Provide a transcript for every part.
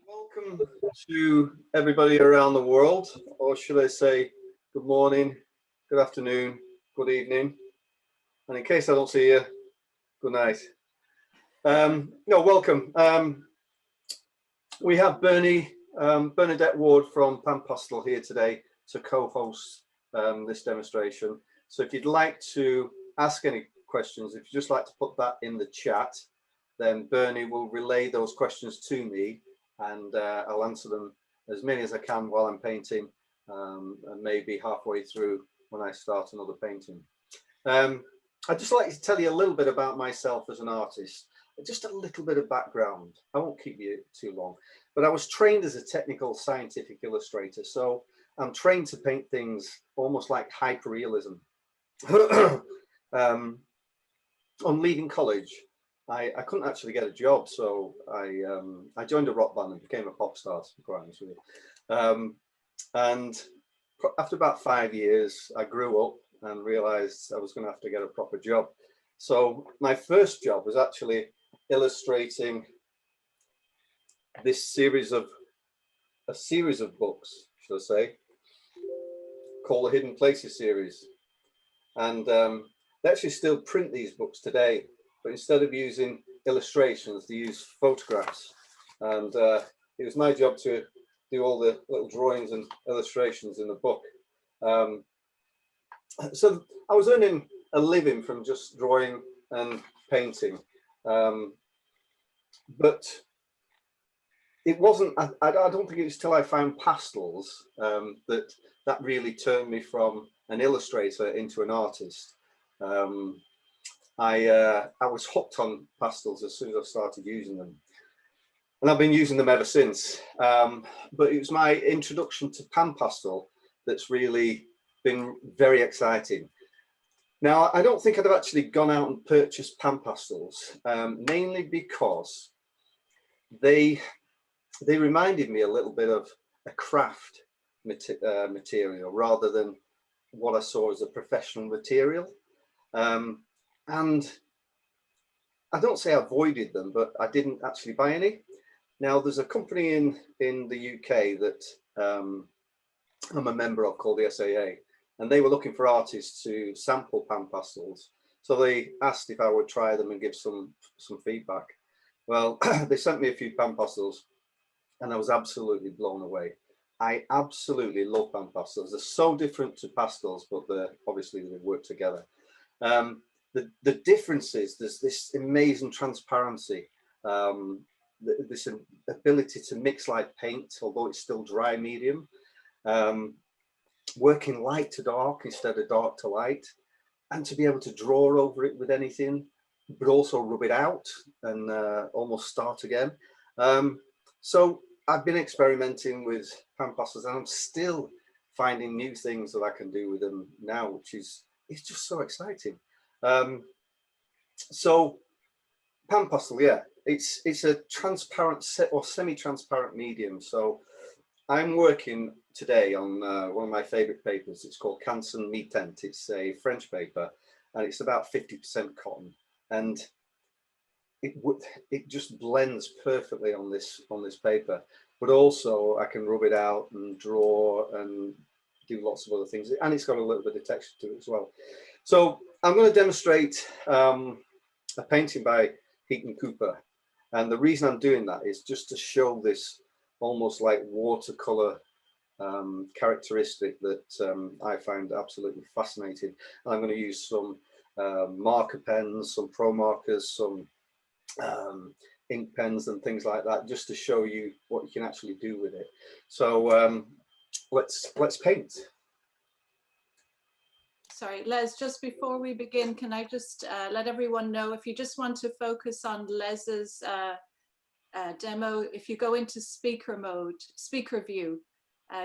Welcome to everybody around the world, or should I say good morning, good afternoon, good evening, and in case I don't see you, good night. No, welcome. We have Bernadette Ward from PanPastel here today to co-host this demonstration. So if you'd like to ask any questions, if you'd just like to put that in the chat, then Bernie will relay those questions to me, and I'll answer them as many as I can while I'm painting, and maybe halfway through when I start another painting. I'd just like to tell you a little bit about myself as an artist, just a little bit of background. I won't keep you too long, but I was trained as a technical scientific illustrator, so I'm trained to paint things almost like hyperrealism. On leaving college, I couldn't actually get a job, so I joined a rock band and became a pop star, to be quite honest with you. And after about 5 years, I grew up and realized I was going to have to get a proper job. So my first job was actually illustrating this series of books, should I say, called the Hidden Places series. And they actually still print these books today, but instead of using illustrations, they use photographs. And it was my job to do all the little drawings and illustrations in the book. So I was earning a living from just drawing and painting. But it wasn't, I don't think it was till I found pastels that really turned me from an illustrator into an artist. I was hooked on pastels as soon as I started using them, and I've been using them ever since. But it was my introduction to PanPastel that's really been very exciting. Now, I don't think I'd have actually gone out and purchased PanPastels, mainly because they reminded me a little bit of a craft material rather than what I saw as a professional material. And I don't say I avoided them, but I didn't actually buy any. Now, there's a company in the UK that I'm a member of called the SAA, and they were looking for artists to sample PanPastels. So they asked if I would try them and give some feedback. Well, they sent me a few PanPastels, and I was absolutely blown away. I absolutely love PanPastels. They're so different to pastels, but obviously they work together. The difference is there's this amazing transparency, this ability to mix like paint, although it's still dry medium, working light to dark instead of dark to light, and to be able to draw over it with anything, but also rub it out and almost start again. So I've been experimenting with PanPastels, and I'm still finding new things that I can do with them now, which is, it's just so exciting. So PanPastel, yeah, it's a transparent or semi-transparent medium. So I'm working today on one of my favorite papers. It's called Canson Mitent. It's a French paper, and it's about 50% cotton, and it just blends perfectly on this paper. But also I can rub it out and draw and do lots of other things, and it's got a little bit of texture to it as well. So I'm going to demonstrate a painting by Heaton Cooper, and the reason I'm doing that is just to show this almost like watercolor characteristic that I find absolutely fascinating. And I'm going to use some marker pens, some pro markers, some ink pens and things like that, just to show you what you can actually do with it. So let's paint. Sorry, Les, just before we begin, can I just let everyone know, if you just want to focus on Les's demo, if you go into speaker mode, speaker view,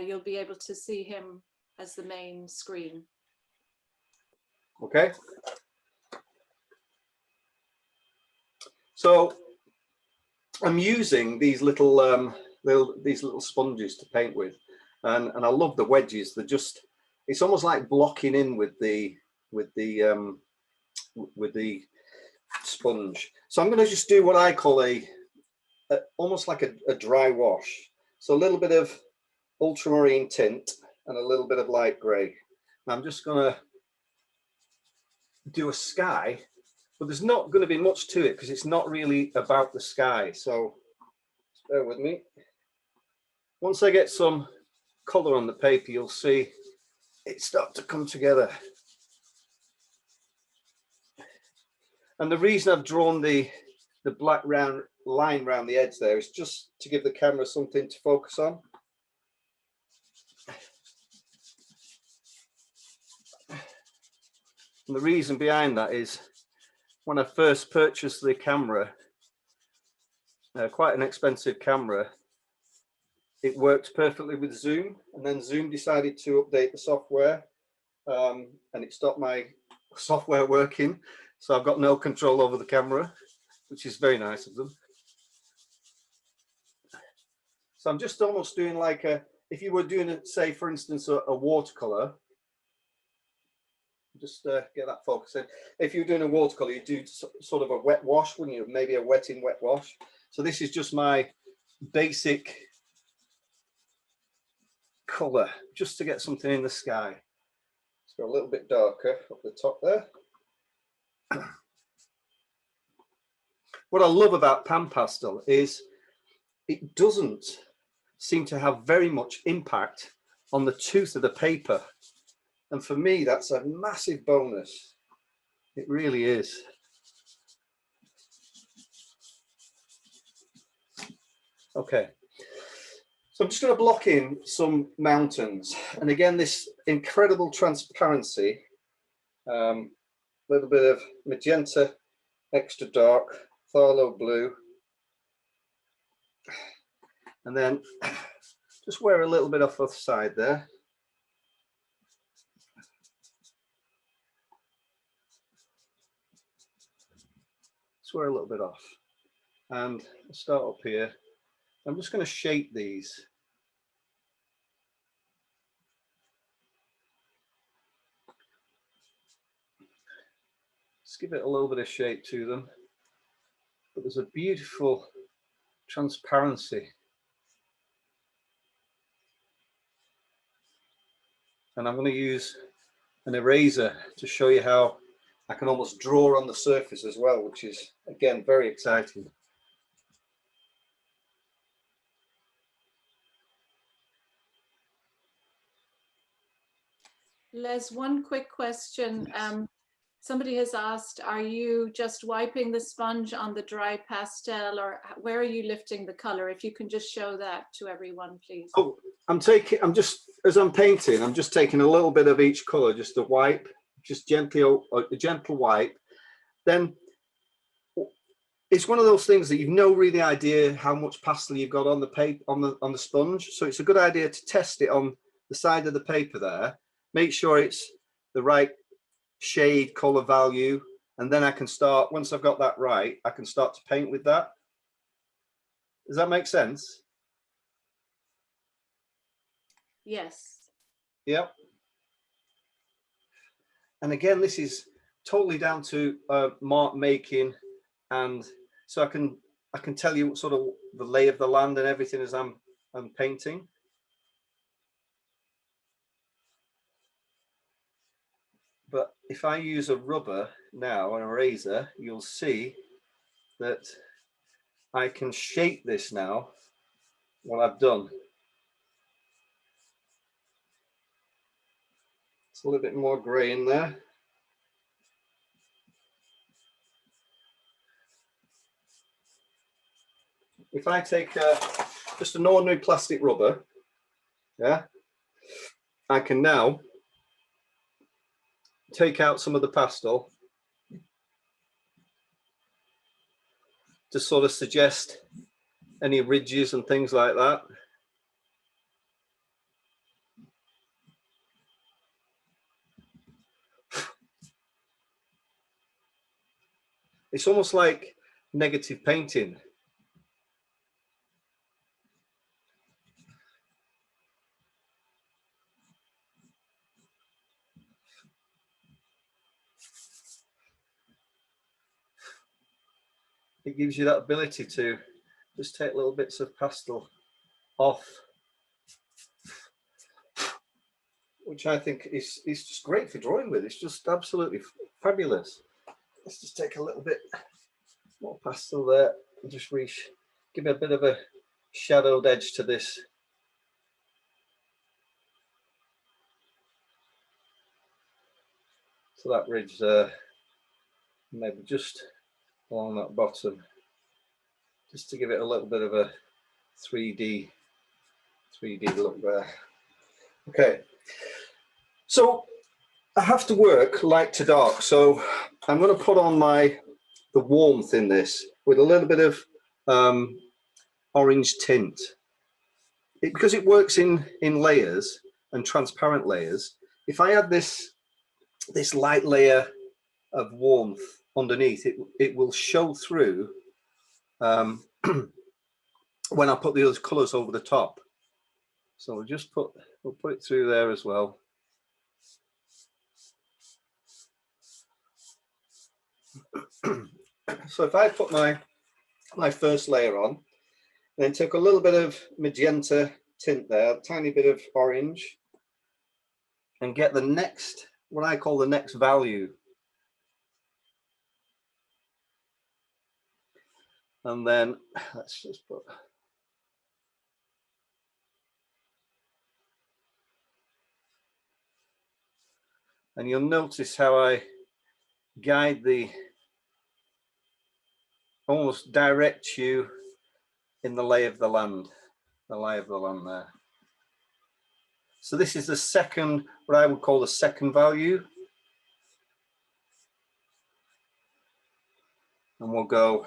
you'll be able to see him as the main screen. Okay. So I'm using these little sponges to paint with, and I love the wedges. They're just, it's almost like blocking in with the sponge. So I'm going to just do what I call a almost like a dry wash. So a little bit of ultramarine tint and a little bit of light grey. I'm just going to do a sky, but there's not going to be much to it because it's not really about the sky. So bear with me. Once I get some colour on the paper, you'll see it start to come together. And the reason I've drawn the black round line around the edge there is just to give the camera something to focus on. And the reason behind that is when I first purchased the camera, quite an expensive camera, it worked perfectly with Zoom, and then Zoom decided to update the software, and it stopped my software working. So I've got no control over the camera, which is very nice of them. So I'm just almost doing like if you were doing, say, for instance, a watercolor, just get that focus in. If you're doing a watercolor, you do sort of a wet wash, wouldn't you? Maybe a wet wash. So this is just my basic color, just to get something in the sky. Let's go a little bit darker up the top there. What I love about PanPastel is it doesn't seem to have very much impact on the tooth of the paper. And for me, that's a massive bonus. It really is. Okay. So I'm just going to block in some mountains. And again, this incredible transparency, little bit of magenta, extra dark, phthalo blue. And then just wear a little bit off the side there. Swear a little bit off, and I'll start up here. I'm just going to shape these. Just give it a little bit of shape to them, but there's a beautiful transparency. And I'm going to use an eraser to show you how I can almost draw on the surface as well, which is, again, very exciting. Les, one quick question. Somebody has asked, are you just wiping the sponge on the dry pastel, or where are you lifting the color? If you can just show that to everyone, please. Oh, as I'm painting, I'm just taking a little bit of each color, just a wipe, just gently, a gentle wipe. Then it's one of those things that you've no really idea how much pastel you've got on the paper, on the sponge. So it's a good idea to test it on the side of the paper there. Make sure it's the right shade, color value, and then I can start, once I've got that right, I can start to paint with that. Does that make sense? Yes. Yep. And again, this is totally down to mark making, and so I can tell you sort of the lay of the land and everything as I'm painting. But if I use a rubber now, an eraser, you'll see that I can shape this now, what I've done. It's a little bit more grey in there. If I take just an ordinary plastic rubber, yeah, I can now take out some of the pastel to sort of suggest any ridges and things like that. It's almost like negative painting. It gives you that ability to just take little bits of pastel off, which I think is just great for drawing with. It's just absolutely fabulous. Let's just take a little bit more pastel there and just give me a bit of a shadowed edge to this. So that ridge there, maybe just along that bottom, just to give it a little bit of a 3D look there. Okay, so I have to work light to dark, so I'm going to put on the warmth in this with a little bit of orange tint. Because it works in layers and transparent layers, if I add this light layer of warmth underneath, it will show through when I put the other colors over the top. So we'll put it through there as well. So if I put my first layer on, then take a little bit of magenta tint there, a tiny bit of orange, and get the next, what I call the next value. And then let's just put, and you'll notice how I guide almost direct you in the lay of the land there. So this is the second, what I would call the second value. And we'll go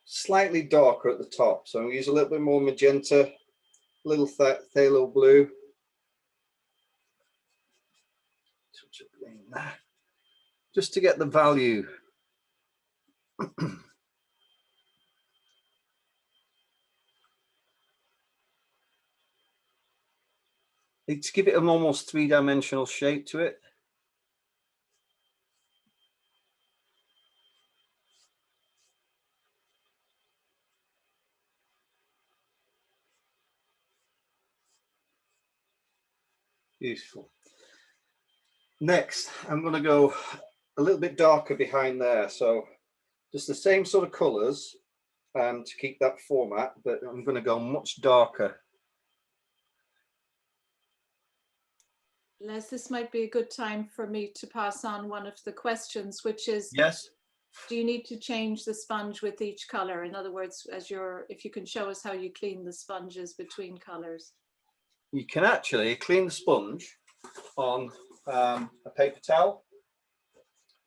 slightly darker at the top. So we'll use a little bit more magenta, a little phthalo blue. Touch of green there. Just to get the value. To give it an almost three-dimensional shape to it. Beautiful. Next, I'm going to go a little bit darker behind there. So just the same sort of colors to keep that format, but I'm going to go much darker. Les, this might be a good time for me to pass on one of the questions, which is, yes, do you need to change the sponge with each color? In other words, if you can show us how you clean the sponges between colors. You can actually clean the sponge on a paper towel.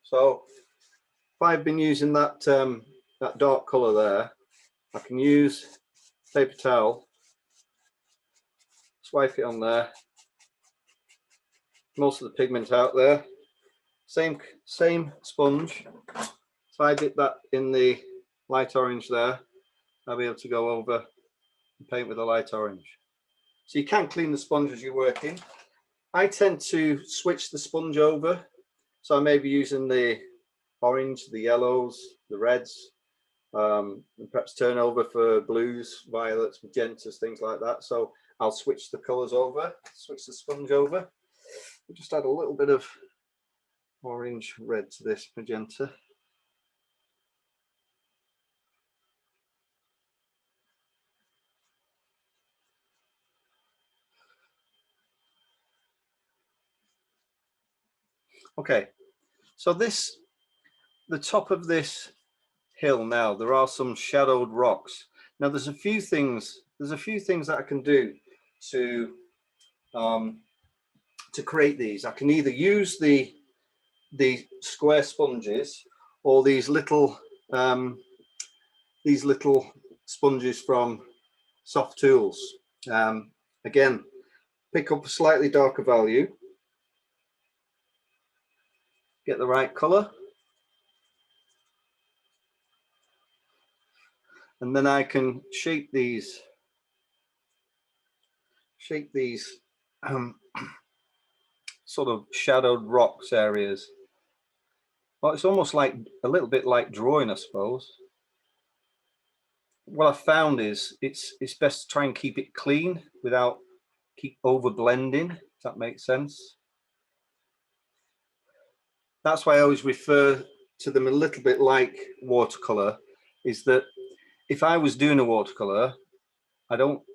So if I've been using that that dark color there, I can use paper towel, swipe it on there, most of the pigment out there, same sponge. So I dip that in the light orange there, I'll be able to go over and paint with the light orange. So you can clean the sponge as you're working. I tend to switch the sponge over, so I may be using the orange, the yellows, the reds, and perhaps turn over for blues, violets, magentas, things like that. So I'll switch the colors over, switch the sponge over. We'll just add a little bit of orange red to this magenta. Okay, so the top of this hill now, there are some shadowed rocks. Now there's a few things that I can do to create these. I can either use the square sponges or these little sponges from Soft Tools. Again, pick up a slightly darker value, get the right color, and then I can shape these sort of shadowed rocks areas. Well, it's almost like a little bit like drawing, I suppose. what I found is it's best to try and keep it clean without keep over blending, if that makes sense. That's why I always refer to them a little bit like watercolor, is that if I was doing a watercolor,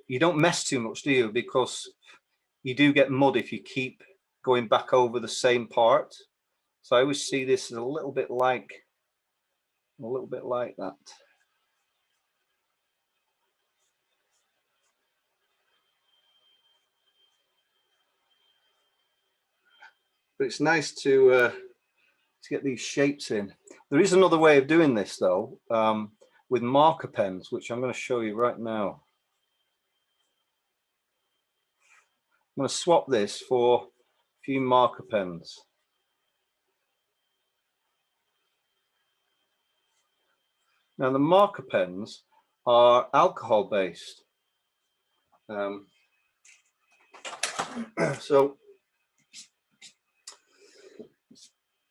you don't mess too much, do you? Because you do get mud if you keep going back over the same part. So I always see this as a little bit like that. But it's nice to get these shapes in. There is another way of doing this though, with marker pens, which I'm going to show you right now. I'm going to swap this for a few marker pens. Now the marker pens are alcohol based. So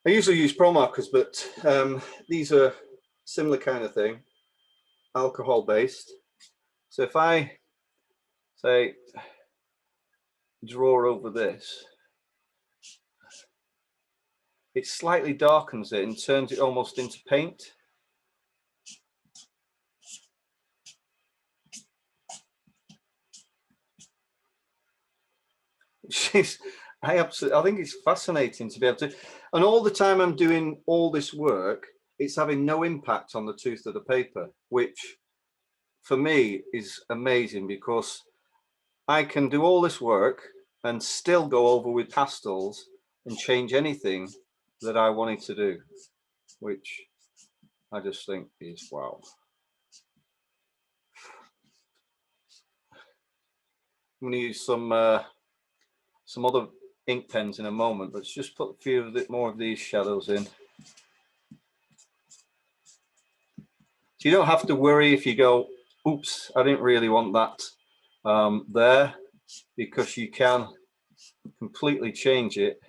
I usually use pro markers, but these are similar kind of thing, alcohol based. So if I say draw over this, it slightly darkens it and turns it almost into paint. I think it's fascinating to be able to, and all the time I'm doing all this work, it's having no impact on the tooth of the paper, which for me is amazing, because I can do all this work and still go over with pastels and change anything that I wanted to do, which I just think is wow. I'm going to use some other ink pens in a moment, but let's just put a few more of these shadows in. So you don't have to worry if you go, oops, I didn't really want that there, because you can completely change it.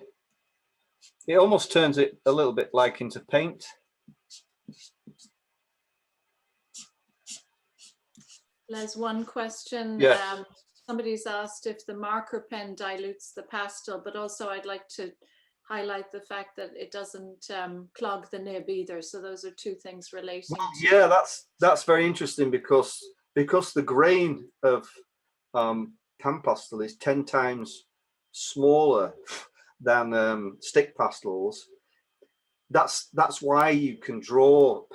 It almost turns it a little bit like into paint. Les, one question. Yes. Somebody's asked if the marker pen dilutes the pastel, but also I'd like to highlight the fact that it doesn't clog the nib either. So those are two things relating. Well, yeah, that's very interesting, because the grain of PanPastel is 10 times smaller than stick pastels. That's why you can draw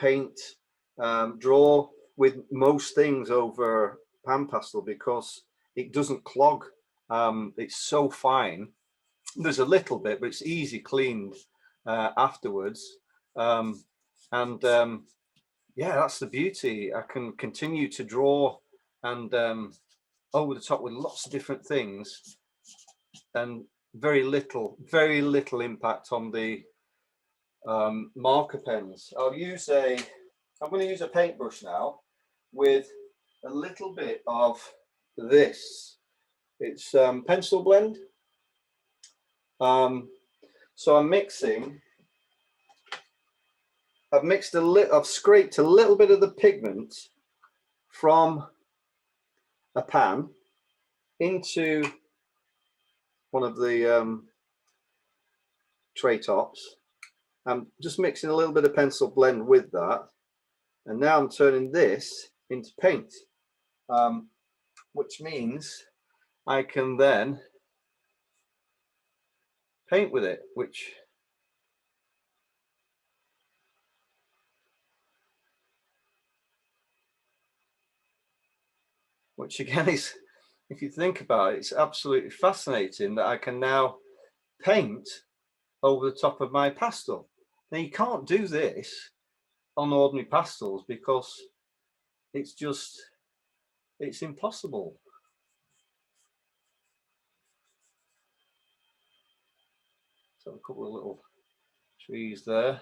with most things over PanPastel, because it doesn't clog. It's so fine. There's a little bit, but it's easy cleaned afterwards. Yeah, that's the beauty. I can continue to draw and over the top with lots of different things, and very little impact on the marker pens. I'm going to use a paintbrush now with a little bit of this. It's pencil blend. So I've scraped a little bit of the pigment from a pan into one of the tray tops. I'm just mixing a little bit of pencil blend with that, and now I'm turning this into paint, which means I can then paint with it, which again is, if you think about it, it's absolutely fascinating that I can now paint over the top of my pastel. Now you can't do this on ordinary pastels, because it's impossible. So a couple of little trees there.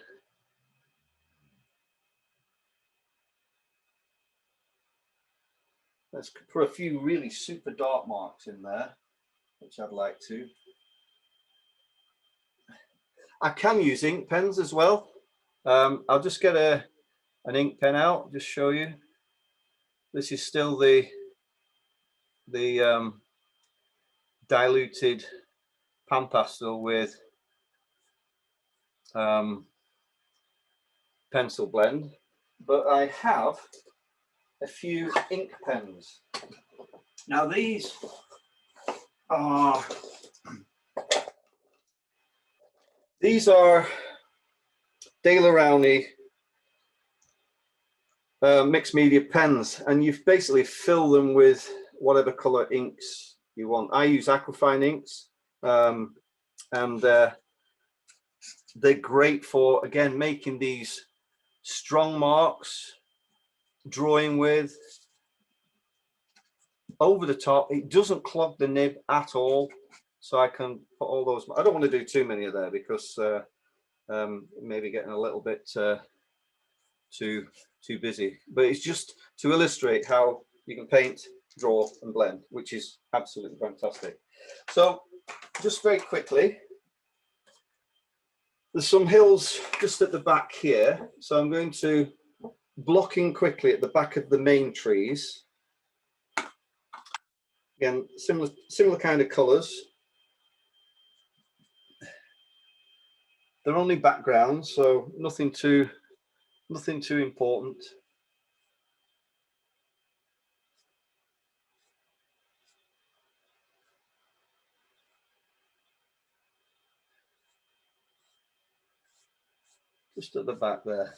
Let's put a few really super dark marks in there, which I'd like to. I can use ink pens as well. I'll just get an ink pen out, just show you. This is still the diluted PanPastel with pencil blend, but I have a few ink pens. Now these are De La Rowney mixed media pens, and you basically fill them with whatever color inks you want. I use aquafine inks, and they're great for, again, making these strong marks, drawing with, over the top. It doesn't clog the nib at all, so I can put all those. I don't want to do too many of there because maybe getting a little bit too busy, but it's just to illustrate how you can paint, draw and blend, which is absolutely fantastic. So just very quickly, there's some hills just at the back here, so I'm going to block in quickly at the back of the main trees. Again, similar kind of colors. They're only backgrounds, so nothing too important. Just at the back there.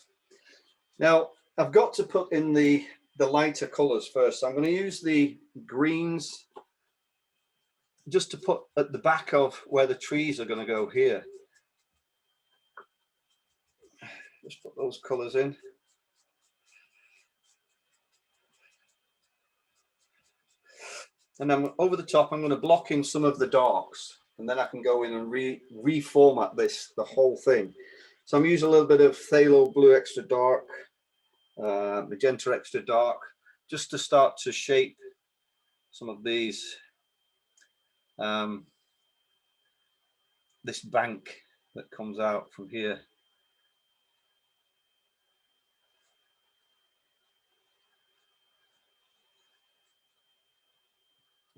Now I've got to put in the lighter colors first. So I'm going to use the greens just to put at the back of where the trees are going to go here. Just put those colors in. And then over the top, I'm going to block in some of the darks, and then I can go in and reformat the whole thing. So I'm using a little bit of phthalo blue extra dark, magenta extra dark, just to start to shape some of these, this bank that comes out from here.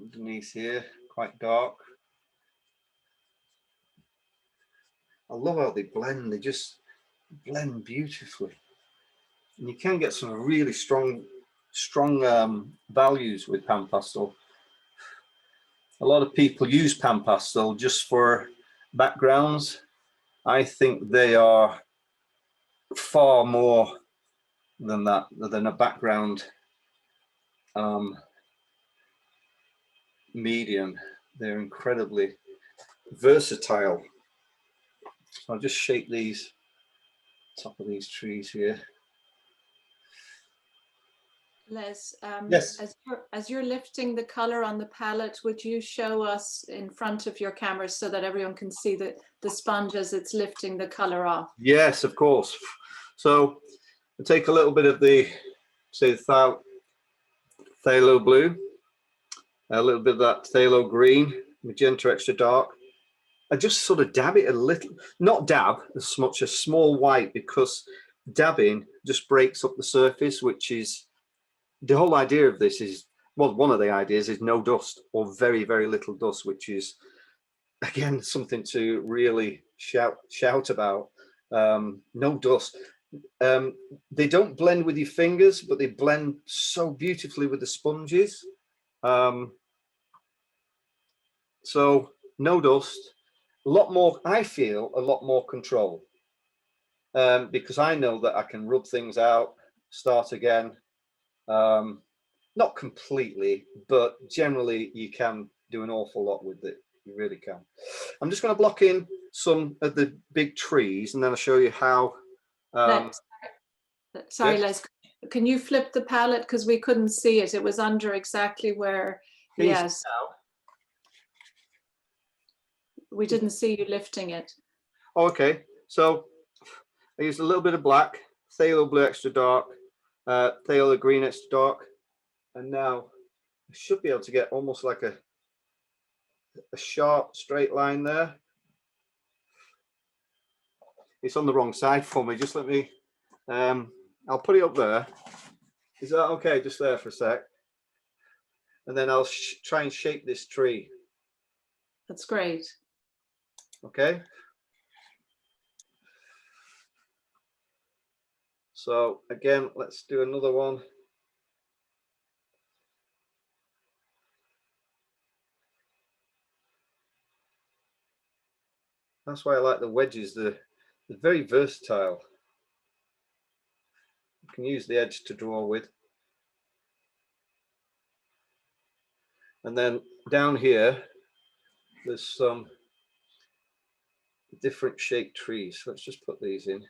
Underneath here, quite dark. I love how they blend. They just blend beautifully, and you can get some really strong values with PanPastel. A lot of people use PanPastel just for backgrounds. I think they are far more than that, than a background medium. They're incredibly versatile. So I'll just shape these top of these trees here. Les, yes. As you're lifting the color on the palette, would you show us in front of your camera so that everyone can see the sponge as it's lifting the color off? Yes, of course. So I take a little bit of the, say, phthalo blue, a little bit of that phthalo green, magenta extra dark. I just sort of dab it a little, not dab as much as small white, because dabbing just breaks up the surface, which is the whole idea of this is, well, one of the ideas is no dust, or very, very little dust, which is, again, something to really shout about. No dust. They don't blend with your fingers, but they blend so beautifully with the sponges. So no dust. A lot more, I feel, a lot more control, because I know that I can rub things out, start again. Not completely, but generally you can do an awful lot with it. You really can. I'm just going to block in some of the big trees, and then I'll show you how. Sorry, yes. Les, can you flip the palette, because we couldn't see it. It was under exactly where. Can yes. We didn't see you lifting it. Oh, okay, so I used a little bit of black, phthalo blue extra dark, phthalo green extra dark, and now I should be able to get almost like a sharp straight line there. It's on the wrong side for me. Just let me, I'll put it up there. Is that okay? Just there for a sec. And then I'll try and shape this tree. That's great. Okay. So again, let's do another one. That's why I like the wedges. They're very versatile. You can use the edge to draw with. And then down here, there's some different shaped trees. Let's just put these in.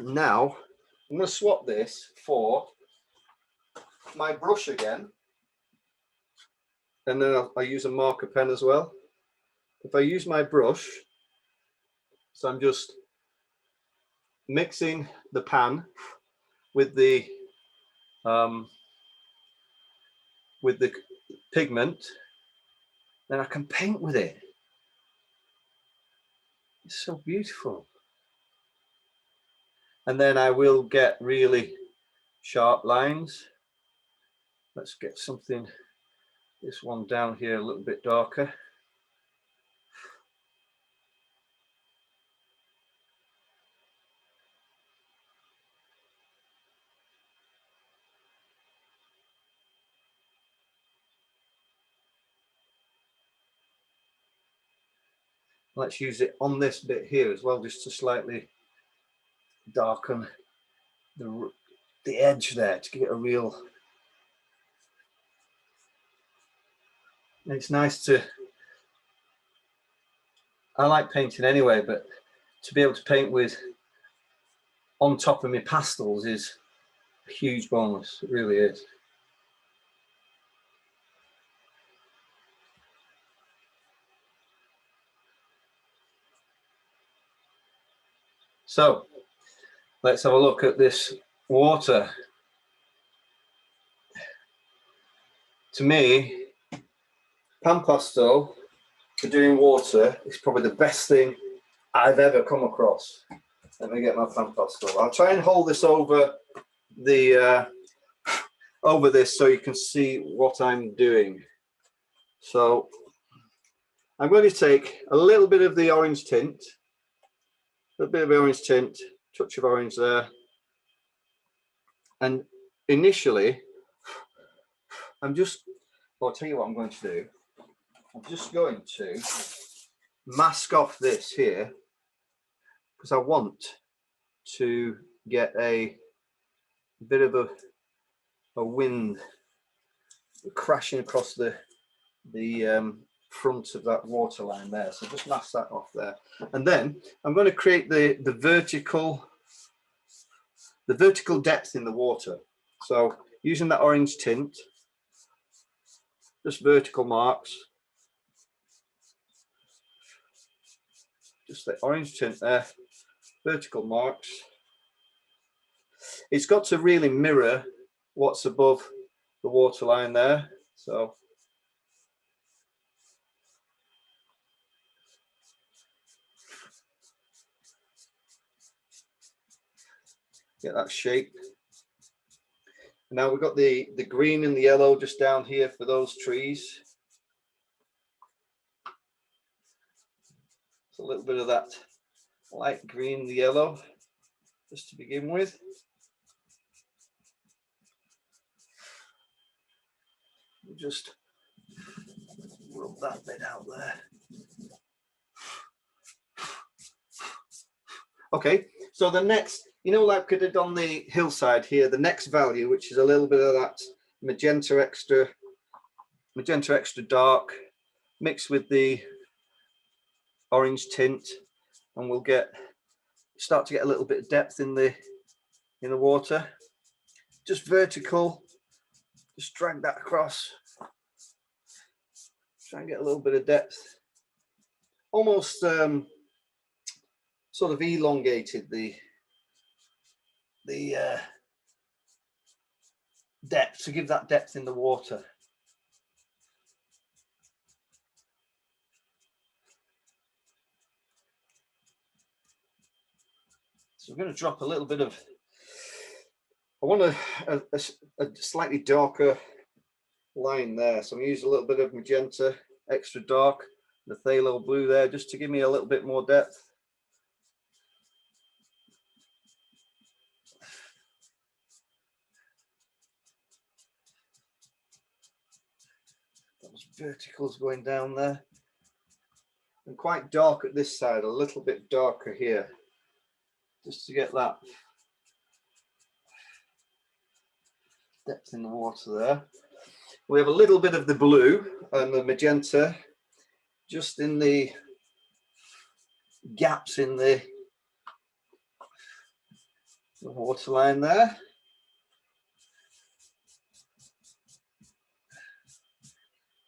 Now, I'm going to swap this for my brush again. And then I'll use a marker pen as well. If I use my brush, so I'm just mixing the pan with the pigment, then I can paint with it. It's so beautiful. And then I will get really sharp lines. Let's get something, this one down here a little bit darker. Let's use it on this bit here as well, just to slightly darken the edge there to get a real. It's nice to, I like painting anyway, but to be able to paint with on top of my pastels is a huge bonus. It really is. So let's have a look at this water. To me, PanPastel for doing water is probably the best thing I've ever come across. Let me get my PanPastel. I'll try and hold this over the over this so you can see what I'm doing. So I'm going to take a little bit of the orange tint, touch of orange there. And initially, I'll tell you what I'm going to do. I'm just going to mask off this here because I want to get a bit of a wind crashing across the front of that water line there. So just mask that off there. And then I'm going to create the vertical depth in the water. So using that orange tint, just vertical marks. Just the orange tint there, vertical marks. It's got to really mirror what's above the water line there. So get that shape. Now we've got the green and the yellow just down here for those trees. So a little bit of that light green, the yellow, just to begin with. Just rub that bit out there. Okay, so the next, you know, like I did on the hillside here, the next value, which is a little bit of that magenta extra dark, mixed with the orange tint, and we'll start to get a little bit of depth in the water. Just vertical, just drag that across. Try and get a little bit of depth. Almost sort of elongated the depth to give that depth in the water. So we're going to drop a little bit of, I want a slightly darker line there. So I'm going to use a little bit of magenta, extra dark, the phthalo blue there, just to give me a little bit more depth. Those verticals going down there. And quite dark at this side, a little bit darker here, just to get that depth in the water there. We have a little bit of the blue and the magenta just in the gaps in the waterline there.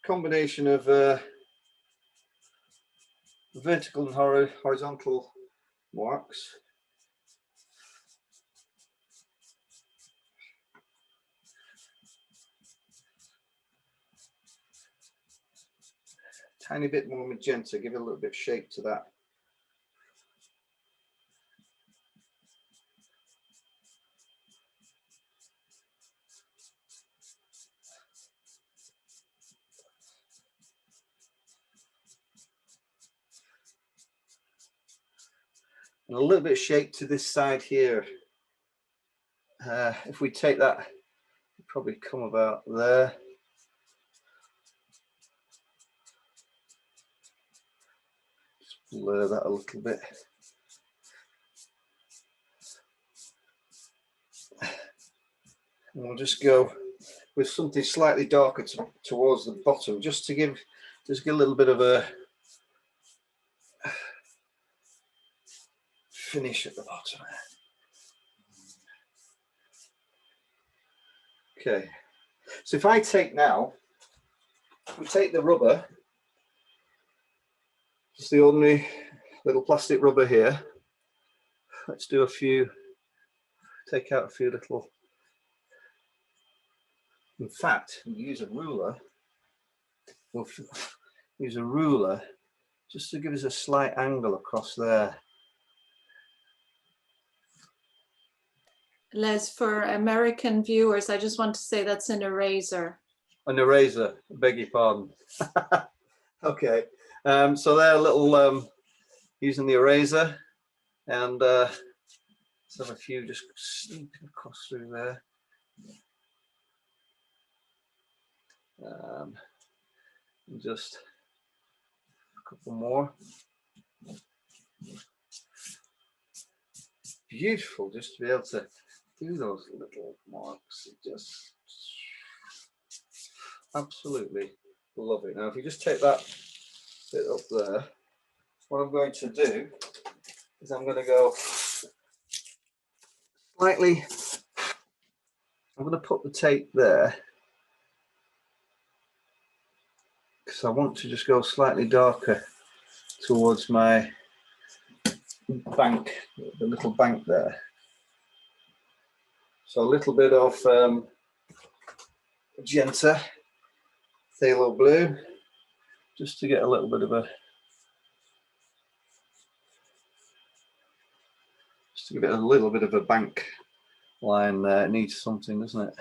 Combination of vertical and horizontal marks. Tiny bit more magenta, give it a little bit of shape to that. And a little bit of shape to this side here. If we take that, it'll probably come about there. Just blur that a little bit. And we'll just go with something slightly darker towards the bottom, just to give a little bit of a finish at the bottom. Okay, so if I take now, we take the rubber, just the ordinary little plastic rubber here. Let's do a few, take out a few little, in fact, we'll use a ruler. We'll use a ruler just to give us a slight angle across there. Les, for American viewers, I just want to say that's an eraser. An eraser, I beg your pardon. Okay, so they're a little, using the eraser, and let's have a few just sneaking across through there. And just a couple more. Beautiful, just to be able to do those little marks. Just absolutely love it. Now, if you just take that bit up there, what I'm going to do is I'm going to go slightly, I'm going to put the tape there because I want to just go slightly darker towards my bank, the little bank there. So a little bit of magenta, phthalo blue, just to get a little bit of a, just to give it a little bit of a bank line there. It needs something, doesn't it?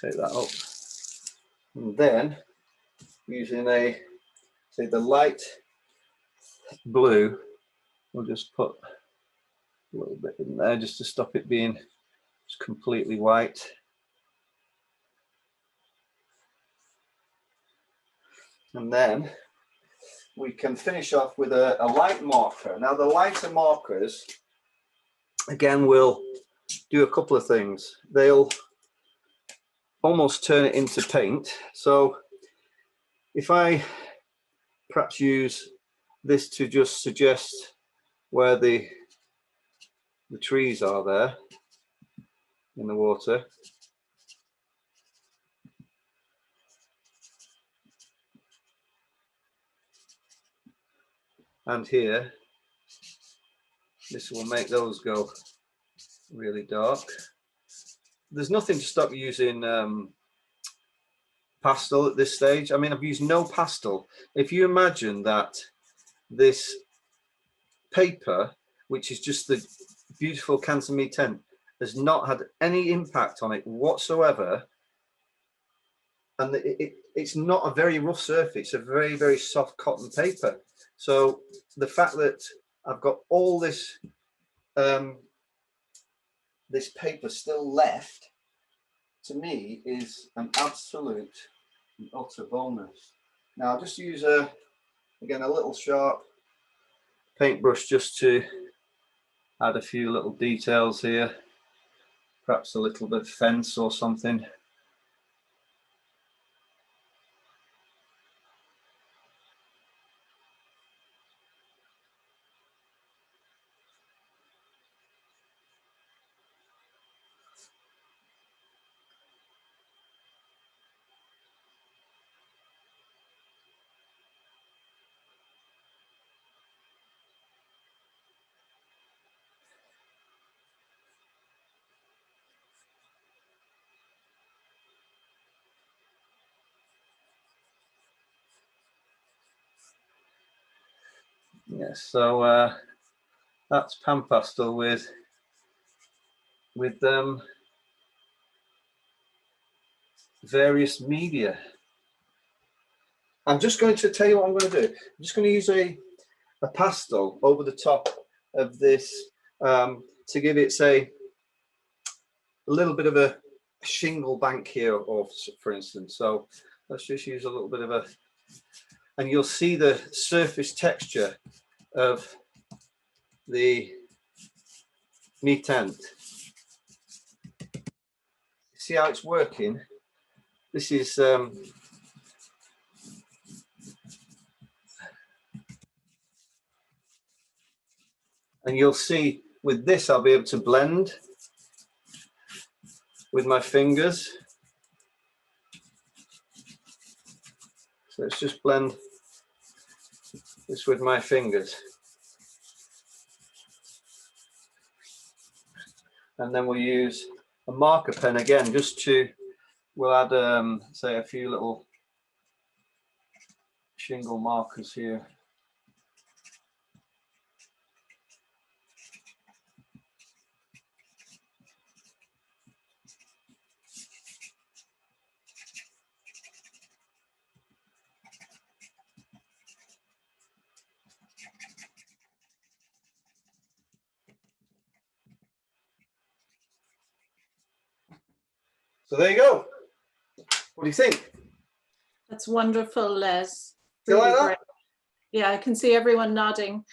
Take that up, and then using a, say, the light blue, we'll just put a little bit in there just to stop it being just completely white. And then we can finish off with a light marker. Now the lighter markers, again, will do a couple of things. They'll almost turn it into paint. So if I perhaps use this to just suggest where the trees are there in the water. And here, this will make those go really dark. There's nothing to stop using pastel at this stage. I mean, I've used no pastel. If you imagine that this paper, which is just the beautiful Cancer Me-10, has not had any impact on it whatsoever. And it's not a very rough surface, it's a very, very soft cotton paper. So the fact that I've got all this this paper still left, to me, is an absolute and utter bonus. Now I'll just use again a little sharp paintbrush just to add a few little details here, perhaps a little bit of fence or something. Yes, so that's PanPastel with various media. I'm just going to tell you what I'm going to do. I'm just going to use a pastel over the top of this to give it, say, a little bit of a shingle bank here, or for instance. So let's just use a little bit of a, and you'll see the surface texture of the Me-10. See how it's working? This is and you'll see with this I'll be able to blend with my fingers. So let's just blend this with my fingers. And then we'll use a marker pen again, just to, we'll add say a few little shingle markers here. So there you go. What do you think? That's wonderful, Les. Do you like that? Great. Yeah, I can see everyone nodding.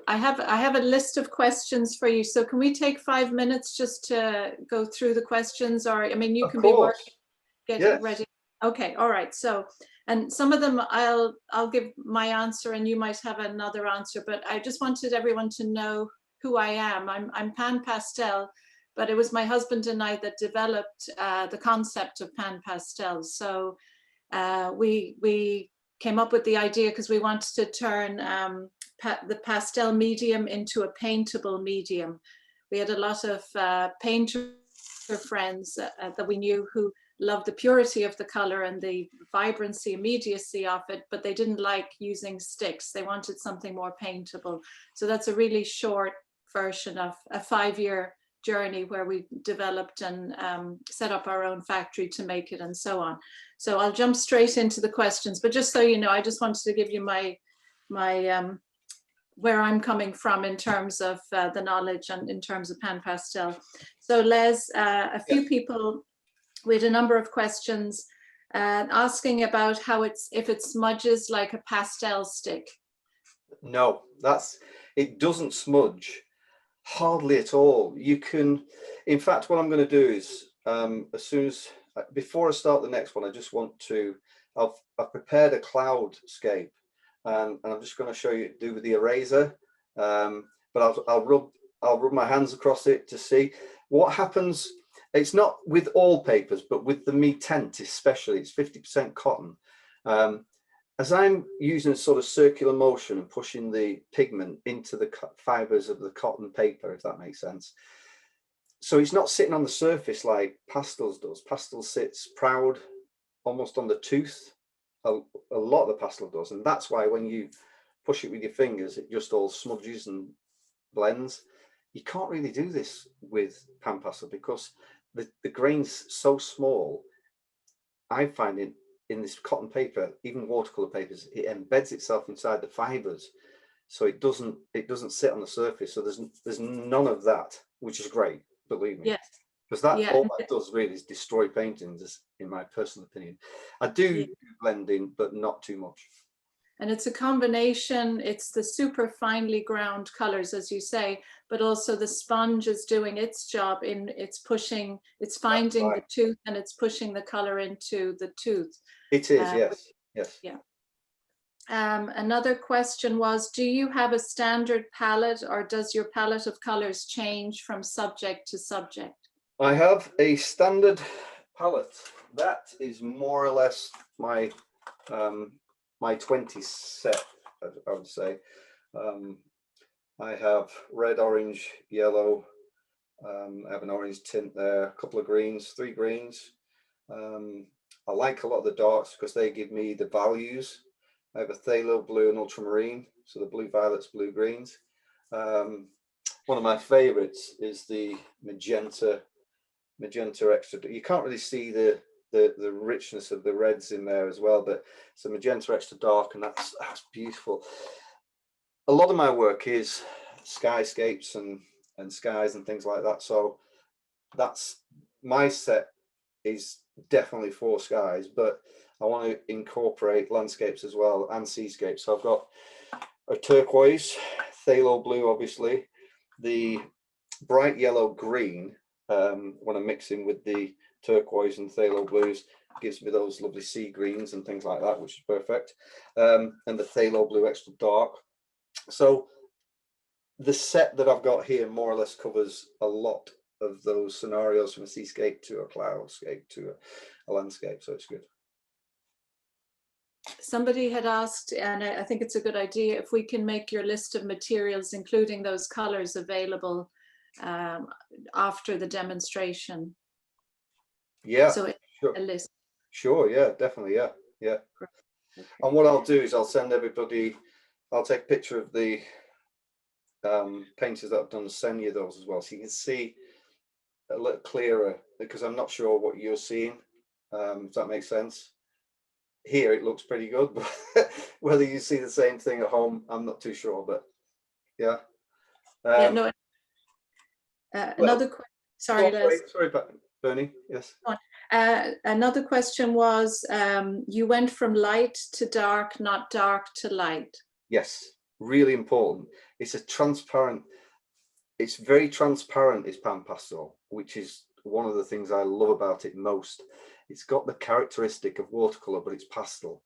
I have a list of questions for you. So can we take 5 minutes just to go through the questions? Or, I mean, you can be working, get ready. Okay, all right. So, and some of them I'll give my answer and you might have another answer, but I just wanted everyone to know who I am. I'm PanPastel, but it was my husband and I that developed the concept of PanPastel. So we came up with the idea because we wanted to turn the pastel medium into a paintable medium. We had a lot of painter friends that we knew who loved the purity of the color and the vibrancy, immediacy of it, but they didn't like using sticks. They wanted something more paintable. So that's a really short version of a 5-year journey where we developed and set up our own factory to make it and so on. So I'll jump straight into the questions, but just so you know, I just wanted to give you my where I'm coming from in terms of the knowledge and in terms of PanPastel. So Les, a few people, we had a number of questions asking about how if it smudges like a pastel stick. No, it doesn't smudge, hardly at all. You can, in fact, what I'm going to do is as soon as, before I start the next one, I just want to, I've prepared a cloudscape. And I'm just going to show you do with the eraser, but I'll rub my hands across it to see what happens. It's not with all papers, but with the Me-10 especially, it's 50% cotton. As I'm using sort of circular motion and pushing the pigment into the fibers of the cotton paper, if that makes sense. So it's not sitting on the surface like Pastels does. Pastel sits proud, almost on the tooth. A lot of the pastel does, and that's why when you push it with your fingers, it just all smudges and blends. You can't really do this with PanPastel because the grain's so small. I find it in this cotton paper, even watercolor papers, it embeds itself inside the fibers, so it doesn't sit on the surface. So there's none of that, which is great, believe me. Yes. Because that Yeah. all that does really is destroy paintings, in my personal opinion. I do blending, but not too much. And it's a combination, it's the super finely ground colors, as you say, but also the sponge is doing its job in it's finding the tooth and it's pushing the color into the tooth. It is, yes. Yeah. Another question was, do you have a standard palette, or does your palette of colors change from subject to subject? I have a standard palette. That is more or less my my 20 set, I would say. I have red, orange, yellow. I have an orange tint there, a couple of greens, 3 greens. I like a lot of the darks because they give me the values. I have a phthalo blue and ultramarine, so the blue violets, blue greens. One of my favorites is the magenta extra. You can't really see the richness of the reds in there as well, but it's a magenta extra dark, and that's beautiful. A lot of my work is skyscapes and skies and things like that, so that's my set is definitely for skies, but I want to incorporate landscapes as well and seascapes. So I've got a turquoise, phthalo blue, obviously, the bright yellow green, when I'm mixing with the turquoise and phthalo blues, gives me those lovely sea greens and things like that, which is perfect. And the phthalo blue extra dark. So the set that I've got here more or less covers a lot of those scenarios, from a seascape to a cloudscape to a landscape, so it's good. Somebody had asked, and I think it's a good idea, if we can make your list of materials, including those colors, available after the demonstration. Yeah, so sure. A list. Sure, yeah, definitely, yeah. Okay. And what I'll do is I'll send everybody, I'll take a picture of the painters that I've done, send you those as well, so you can see a little clearer, because I'm not sure what you're seeing, if that makes sense. Here it looks pretty good, but whether you see the same thing at home, I'm not too sure, but yeah. No. Another question. Sorry, Les. Sorry, Bernie. Yes. Another question was, you went from light to dark, not dark to light. Yes, really important. It's a transparent. It's very transparent, is PanPastel, which is one of the things I love about it most. It's got the characteristic of watercolor, but it's pastel.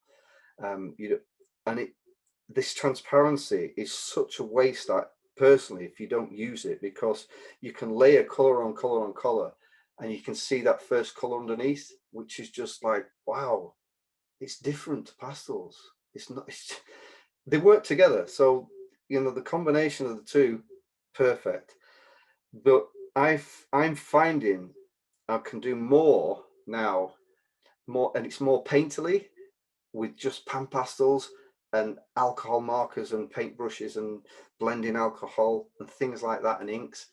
This transparency is such a waste, personally, if you don't use it, because you can layer color on color on color, and you can see that first color underneath, which is just like, wow, it's different to pastels. It's not. They work together, so the combination of the two, perfect. But I'm finding I can do more now, and it's more painterly, with just PanPastels and alcohol markers and paintbrushes and blending alcohol and things like that, and inks.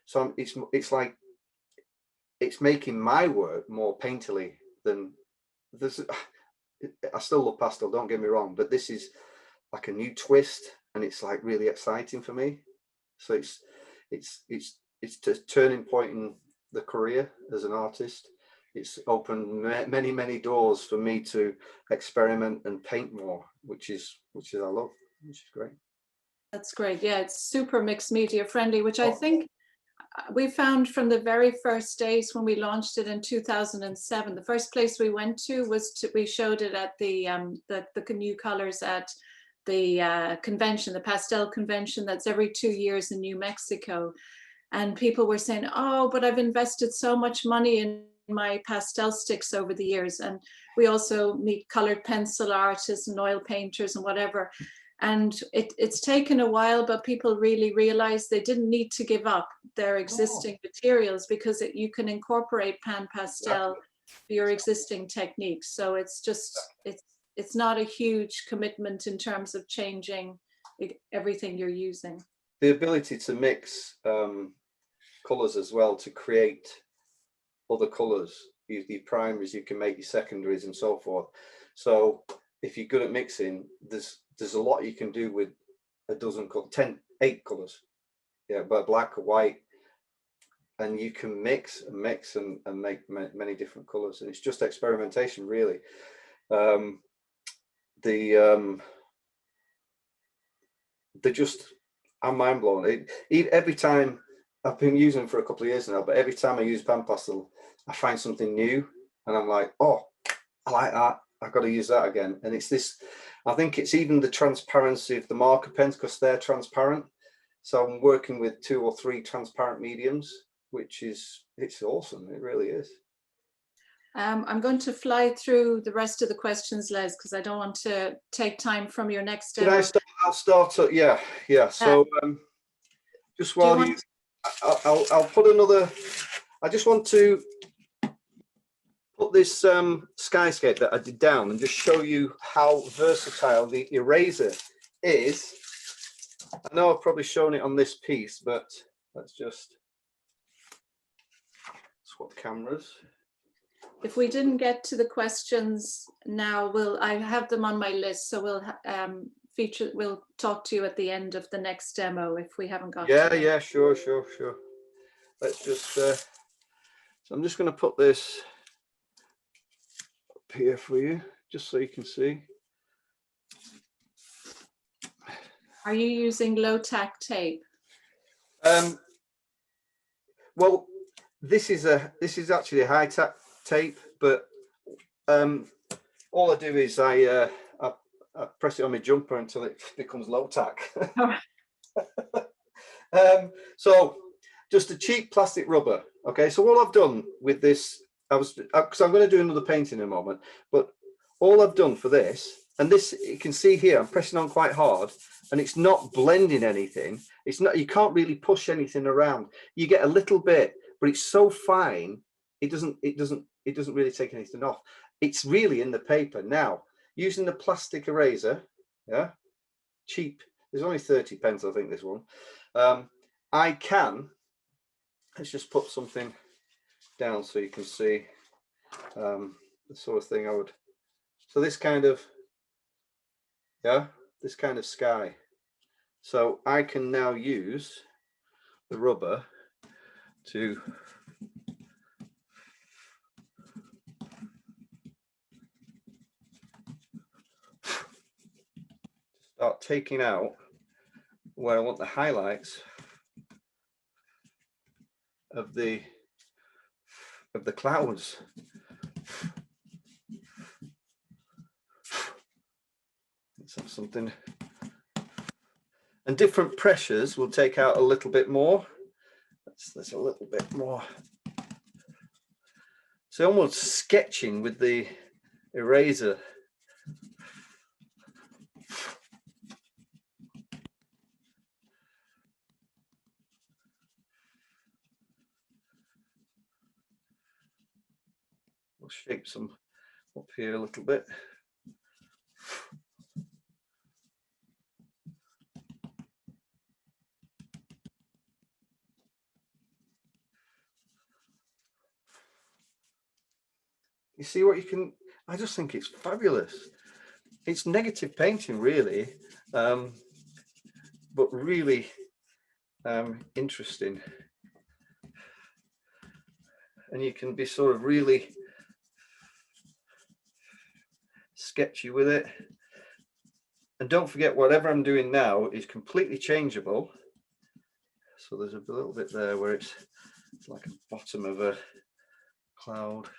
So it's like it's making my work more painterly than this. I still love pastel, don't get me wrong, but this is like a new twist, and it's like really exciting for me. So it's a turning point in the career as an artist. It's opened many doors for me to experiment and paint more, which I love, which is great. That's great. Yeah, it's super mixed media friendly, which I think we found from the very first days when we launched it in 2007. The first place we went to was we showed it at the new colors at the convention, the Pastel convention that's every 2 years in New Mexico. And people were saying, oh, but I've invested so much money in my pastel sticks over the years. And we also meet colored pencil artists and oil painters and whatever. And it's taken a while, but people really realized they didn't need to give up their existing materials, because you can incorporate PanPastel for your existing techniques. So it's just, it's not a huge commitment in terms of changing everything you're using. The ability to mix colors as well, to create other colors. Use the primaries, you can make your secondaries and so forth. So if you're good at mixing, there's a lot you can do with a dozen, 8 colors. Yeah, but black or white, and you can mix and mix and make many different colors, and it's just experimentation, really. I'm mind blown. Every time, I've been using them for a couple of years now, but every time I use PanPastel, I find something new, and I'm like, oh, I like that. I've got to use that again. And it's this, I think it's even the transparency of the marker pens, because they're transparent. So I'm working with 2 or 3 transparent mediums, it's awesome. It really is. I'm going to fly through the rest of the questions, Les, because I don't want to take time from your next demo. I'll start. Yeah. So just while I'll put another. I just want to put this skyscape that I did down and just show you how versatile the eraser is. I know I've probably shown it on this piece, but let's just swap cameras. If we didn't get to the questions now, I have them on my list, so we'll talk to you at the end of the next demo if we haven't got to them. Yeah, sure. Let's just so I'm just going to put this up here for you, just so you can see. Are you using low tack tape? Well, this is actually a high tack tape, but all I do is I press it on my jumper until it becomes low tack. So just a cheap plastic rubber. Okay, so all I've done with this, because I'm going to do another painting in a moment, but all I've done for this, and this, you can see here, I'm pressing on quite hard, and it's not blending anything. It's not, you can't really push anything around. You get a little bit, but it's so fine, it doesn't really take anything off. It's really in the paper. Now, using the plastic eraser, yeah, cheap, there's only 30 pence, I think, this one. I can, let's just put something down so you can see the sort of thing I would, so this kind of, yeah, this kind of sky. So I can now use the rubber to start taking out where I want the highlights of the clouds. Let's have something, and different pressures will take out a little bit more. That's a little bit more. So almost sketching with the eraser. We'll shape some up here a little bit. You see what you can, I just think it's fabulous. It's negative painting, really, but really interesting. And you can be sort of really sketchy with it. And don't forget, whatever I'm doing now is completely changeable. So there's a little bit there where it's like a bottom of a cloud.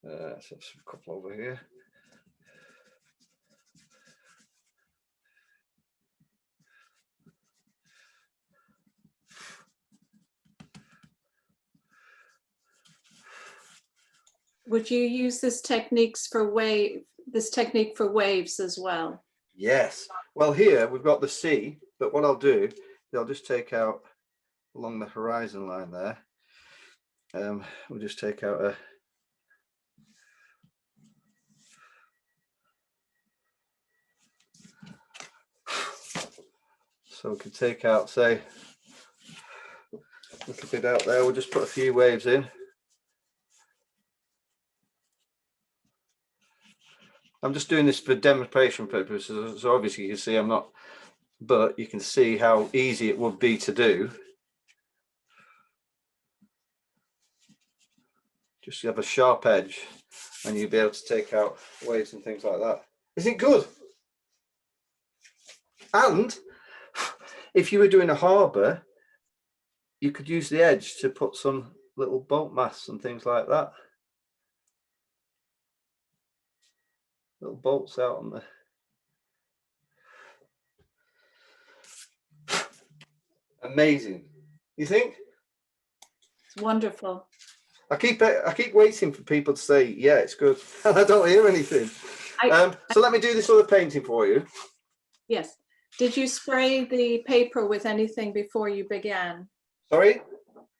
Let's have a couple over here. Would you use this technique for waves as well? Yes. Well, here we've got the sea, but what I'll do I'll just take out along the horizon line there. We'll just take out a so we can take out, say, a little bit out there. We'll just put a few waves in. I'm just doing this for demonstration purposes, so obviously you can see I'm not, but you can see how easy it would be to do. Just have a sharp edge and you'll be able to take out waves and things like that. Is it good? And if you were doing a harbour, you could use the edge to put some little boat masts and things like that. Little boats out on the... Amazing. You think? It's wonderful. I keep waiting for people to say, yeah, it's good. And I don't hear anything. So let me do this other painting for you. Yes. Did you spray the paper with anything before you began? Sorry?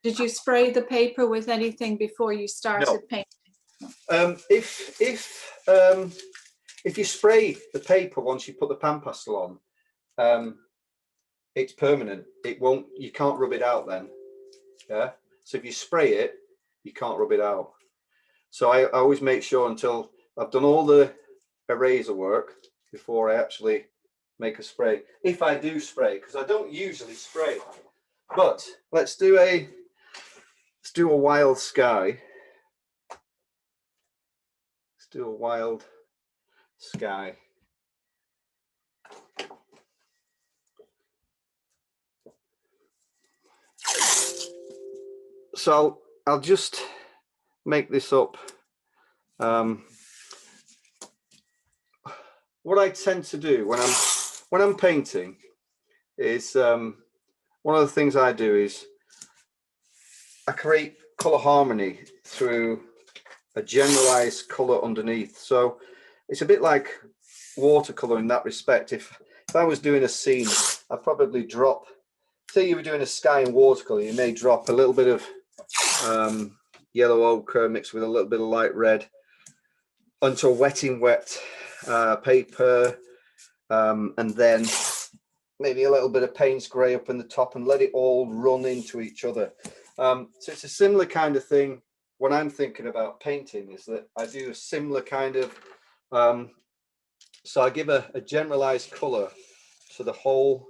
Did you spray the paper with anything before you started painting? If you spray the paper once you put the PanPastel on, it's permanent. It won't. You can't rub it out then. Yeah. So if you spray it, you can't rub it out. So I always make sure until I've done all the eraser work before I actually make a spray. If I do spray, because I don't usually spray. But let's do a wild sky. Let's do a wild sky. So I'll just make this up. What I tend to do when I'm painting is one of the things I do is I create color harmony through a generalized color underneath. So it's a bit like watercolor in that respect. If I was doing a scene, I'd probably drop, say you were doing a sky in watercolor, you may drop a little bit of yellow ochre mixed with a little bit of light red onto a wet paper, and then maybe a little bit of Payne's grey up in the top and let it all run into each other. So it's a similar kind of thing when I'm thinking about painting, is that I do a similar kind of, so I give a generalized color to the whole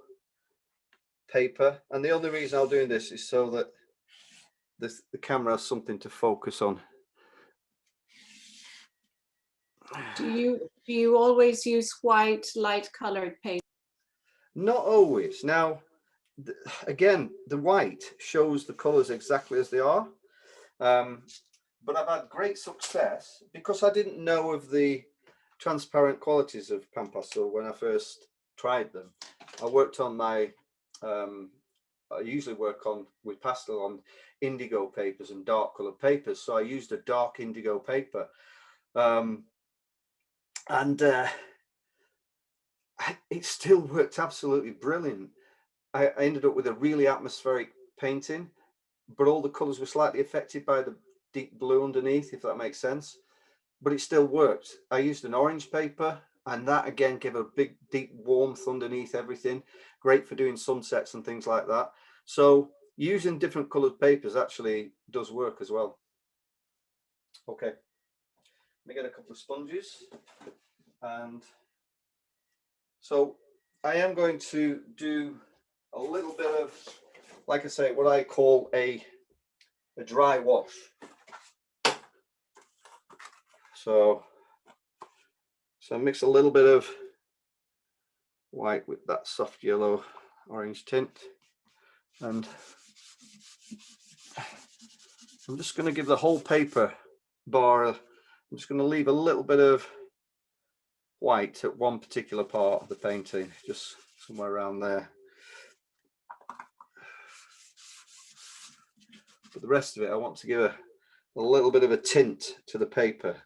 paper. And the only reason I'm doing this is so that the camera has something to focus on. Do you always use white, light colored paper? Not always. Now, again, the white shows the colors exactly as they are. But I've had great success because I didn't know of the transparent qualities of PanPastel when I first tried them. I worked on my, I usually work with pastel on indigo papers and dark colored papers. So I used a dark indigo paper. It still worked absolutely brilliant. I ended up with a really atmospheric painting, but all the colors were slightly affected by the deep blue underneath, if that makes sense. But it still worked. I used an orange paper, and that again gave a big deep warmth underneath everything. Great for doing sunsets and things like that. So using different colored papers actually does work as well. Okay, let me get a couple of sponges. And so I am going to do a little bit of, like I say, what I call a dry wash. So mix a little bit of white with that soft yellow orange tint, and I'm just going to give the whole paper bar, I'm just going to leave a little bit of white at one particular part of the painting, just somewhere around there. But the rest of it, I want to give a little bit of a tint to the paper.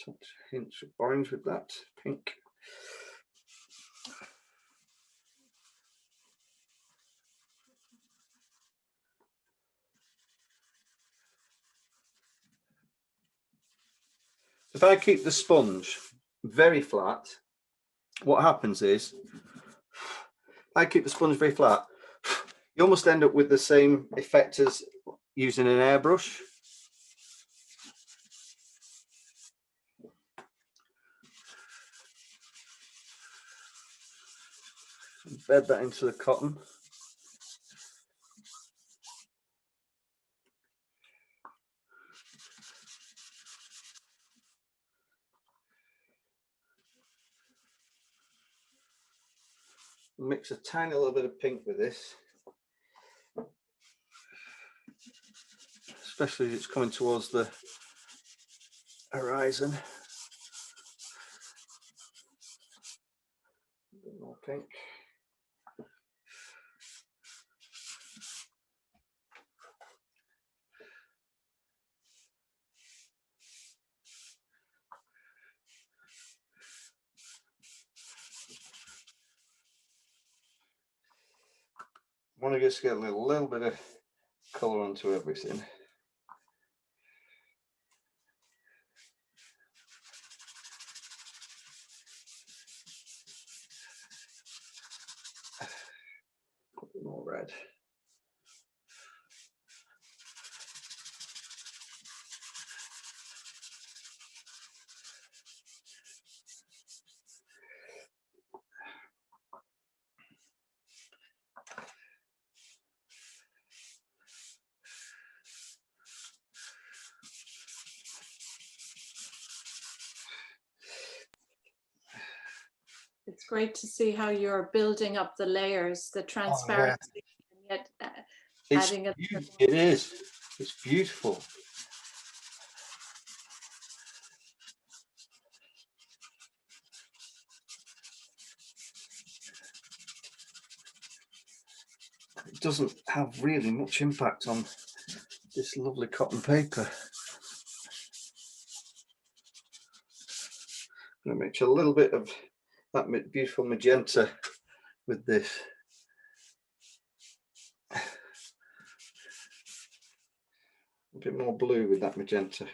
Touch pinch of orange with that pink. If I keep the sponge very flat, what happens is, I keep the sponge very flat, you almost end up with the same effect as using an airbrush. Bed that into the cotton. Mix a tiny little bit of pink with this, especially as it's coming towards the horizon. A bit more pink. I want to just get a little bit of colour onto everything. A bit more red. It's great to see how you're building up the layers, the transparency, and yet adding it. It is. It's beautiful. It doesn't have really much impact on this lovely cotton paper. I'm going to mix a little bit of that beautiful magenta with this. A bit more blue with that magenta.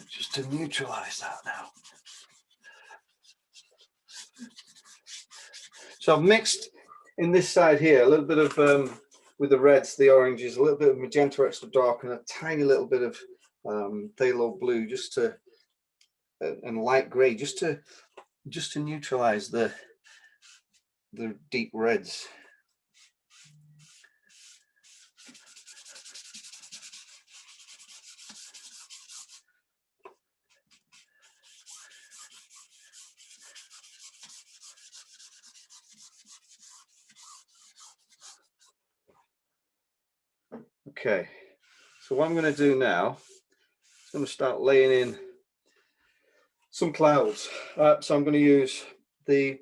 Just to neutralize that now. So I've mixed in this side here a little bit of with the reds, the oranges, a little bit of magenta extra dark, and a tiny little bit of phthalo blue, just to and light grey, just to neutralize the deep reds. Okay, so what I'm going to do now is I'm going to start laying in some clouds. So I'm going to use the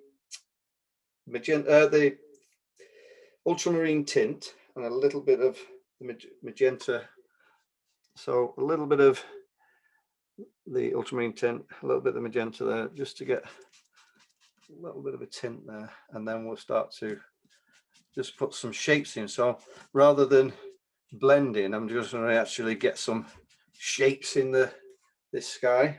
magenta, the ultramarine tint, and a little bit of magenta. So a little bit of the ultramarine tint, a little bit of the magenta there, just to get a little bit of a tint there, and then we'll start to just put some shapes in. So rather than blending, I'm just going to actually get some shapes in this sky.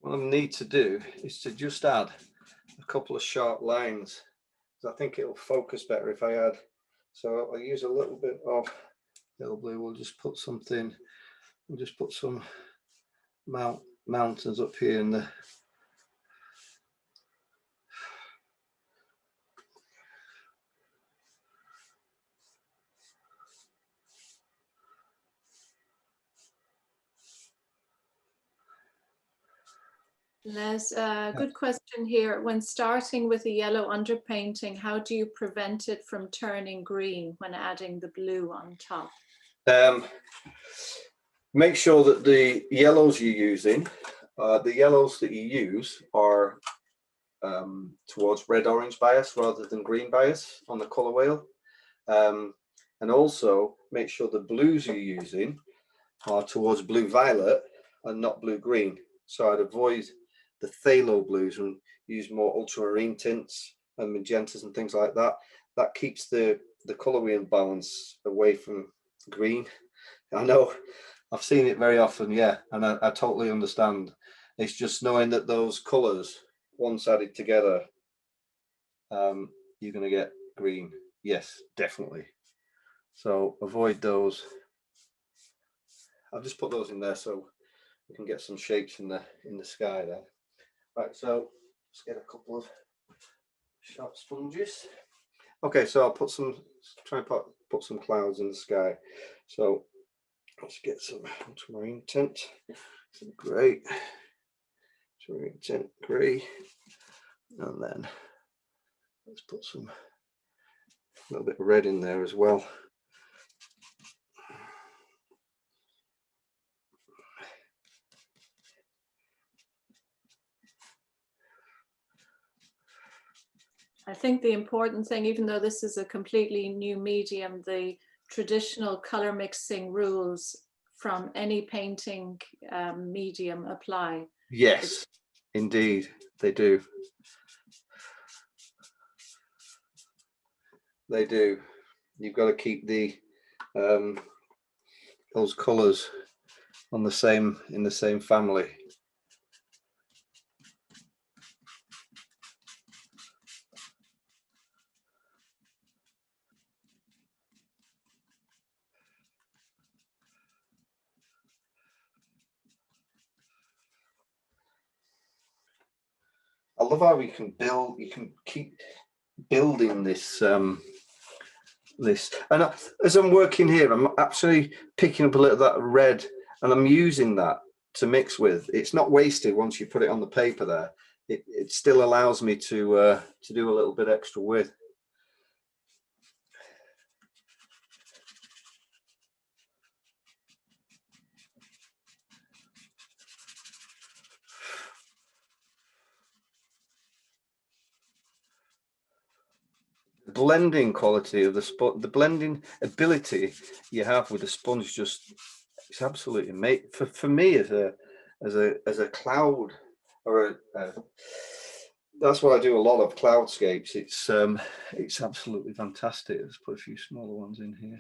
What I need to do is to just add a couple of sharp lines, because I think it'll focus better if I add. So I'll use a little bit of little blue. We'll just put something. We'll just put some mountains up here in the. Les, good question here. When starting with a yellow underpainting, how do you prevent it from turning green when adding the blue on top? Make sure that the yellows you're using, the yellows that you use are towards red-orange bias rather than green bias on the colour wheel. And also make sure the blues you're using are towards blue-violet and not blue-green. So I'd avoid the phthalo blues and use more ultramarine tints and magentas and things like that. That keeps the colour wheel balance away from green. I know I've seen it very often, yeah, and I totally understand. It's just knowing that those colours, once added together, you're going to get green. Yes, definitely. So avoid those. I'll just put those in there so we can get some shapes in the sky there. Right, so let's get a couple of sharp sponges. Okay, so I'll put some, try and put some clouds in the sky. So let's get some ultramarine tint, some grey, ultramarine tint, grey, and then let's put some, a little bit of red in there as well. I think the important thing, even though this is a completely new medium, the traditional color mixing rules from any painting medium apply. Yes, indeed, they do. They do. You've got to keep the those colours on the same, in the same family. I love how we can build, you can keep building this this, and as I'm working here, I'm actually picking up a little of that red and I'm using that to mix with. It's not wasted once you put it on the paper there. It still allows me to do a little bit extra with. Blending quality of the blending ability you have with the sponge, just it's absolutely amazing. For me as a cloud or that's what I do a lot of, cloudscapes. It's absolutely fantastic. Let's put a few smaller ones in here.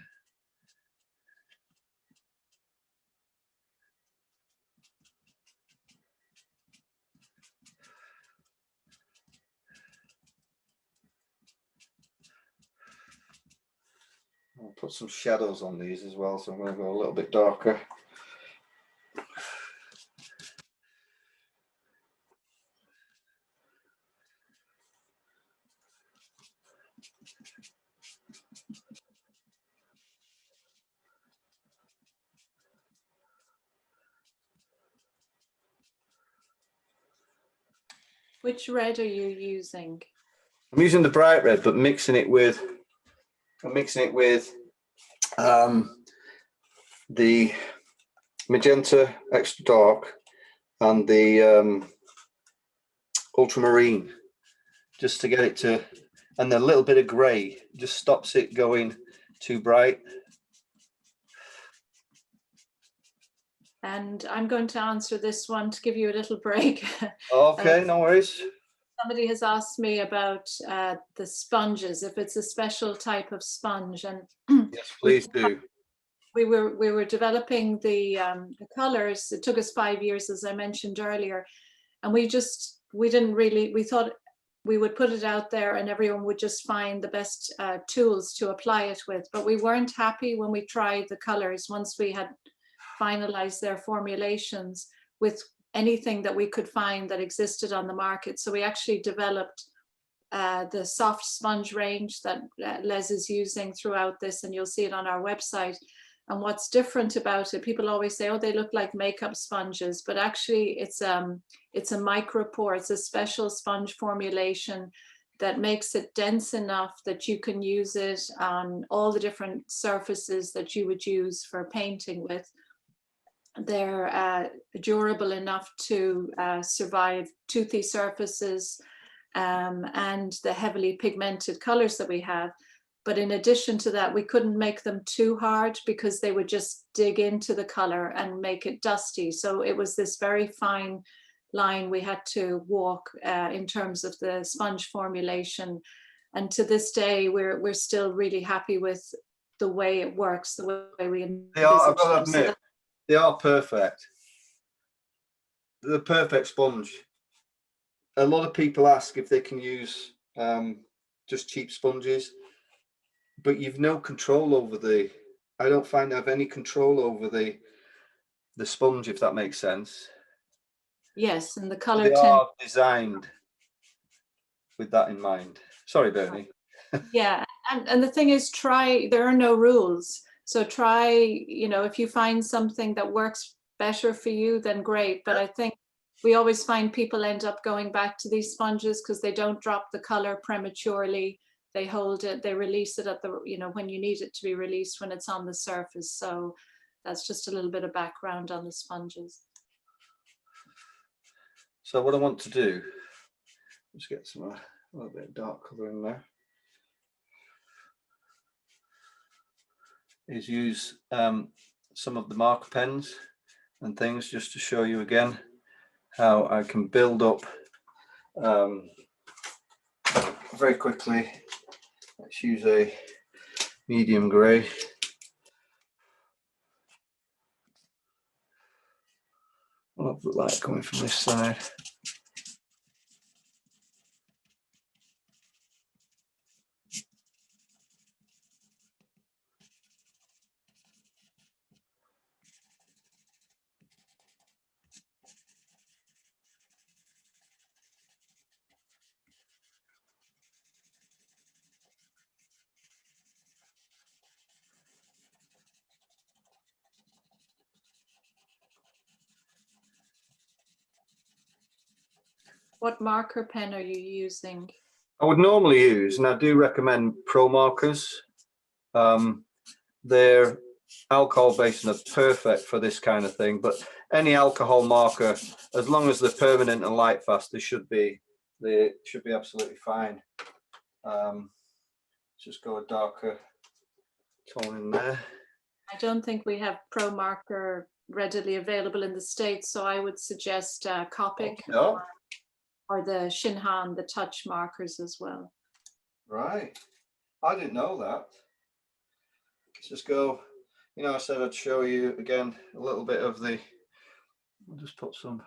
I'll put some shadows on these as well, so I'm going to go a little bit darker. Which red are you using? I'm using the bright red, but mixing it with the magenta extra dark and the ultramarine, just to get it to, and a little bit of grey just stops it going too bright. And I'm going to answer this one to give you a little break. Okay, no worries. Somebody has asked me about the sponges, if it's a special type of sponge, and Yes, please do. We were developing the colors. It took us 5 years, as I mentioned earlier, and we didn't really. We thought we would put it out there, and everyone would just find the best tools to apply it with. But we weren't happy when we tried the colors once we had finalized their formulations with anything that we could find that existed on the market. So we actually developed the soft sponge range that Les is using throughout this, and you'll see it on our website. And what's different about it, people always say, oh, they look like makeup sponges, but actually it's a micropore. It's a special sponge formulation that makes it dense enough that you can use it on all the different surfaces that you would use for painting with. They're durable enough to survive toothy surfaces and the heavily pigmented colors that we have. But in addition to that, we couldn't make them too hard because they would just dig into the color and make it dusty. So it was this very fine line we had to walk in terms of the sponge formulation. And to this day, we're still really happy with the way it works, the way we envisage They are, I've got to them. admit, they are perfect. They're the perfect sponge. A lot of people ask if they can use just cheap sponges, but you've no control over I don't find I have any control over the sponge, if that makes sense. Yes, and the color They are designed with that in mind. Sorry, Bernie. Yeah, and the thing is, there are no rules. So try, if you find something that works better for you, then great. But I think we always find people end up going back to these sponges because they don't drop the color prematurely. They hold it, they release it at the, when you need it to be released, when it's on the surface. So that's just a little bit of background on the sponges. So what I want to do, let's get a little bit of dark color in there, is use some of the marker pens and things just to show you again how I can build up very quickly. Let's use a medium grey. I'll have the light coming from this side. What marker pen are you using? I would normally use, and I do recommend Pro markers. They're alcohol based and are perfect for this kind of thing, but any alcohol marker, as long as they're permanent and light fast, they should be absolutely fine. Just go a darker tone in there. I don't think we have Pro marker readily available in the States, so I would suggest Copic or the Shinhan, the touch markers as well. Right, I didn't know that. Let's just go, I said I'd show you again a little bit of I'll just put some.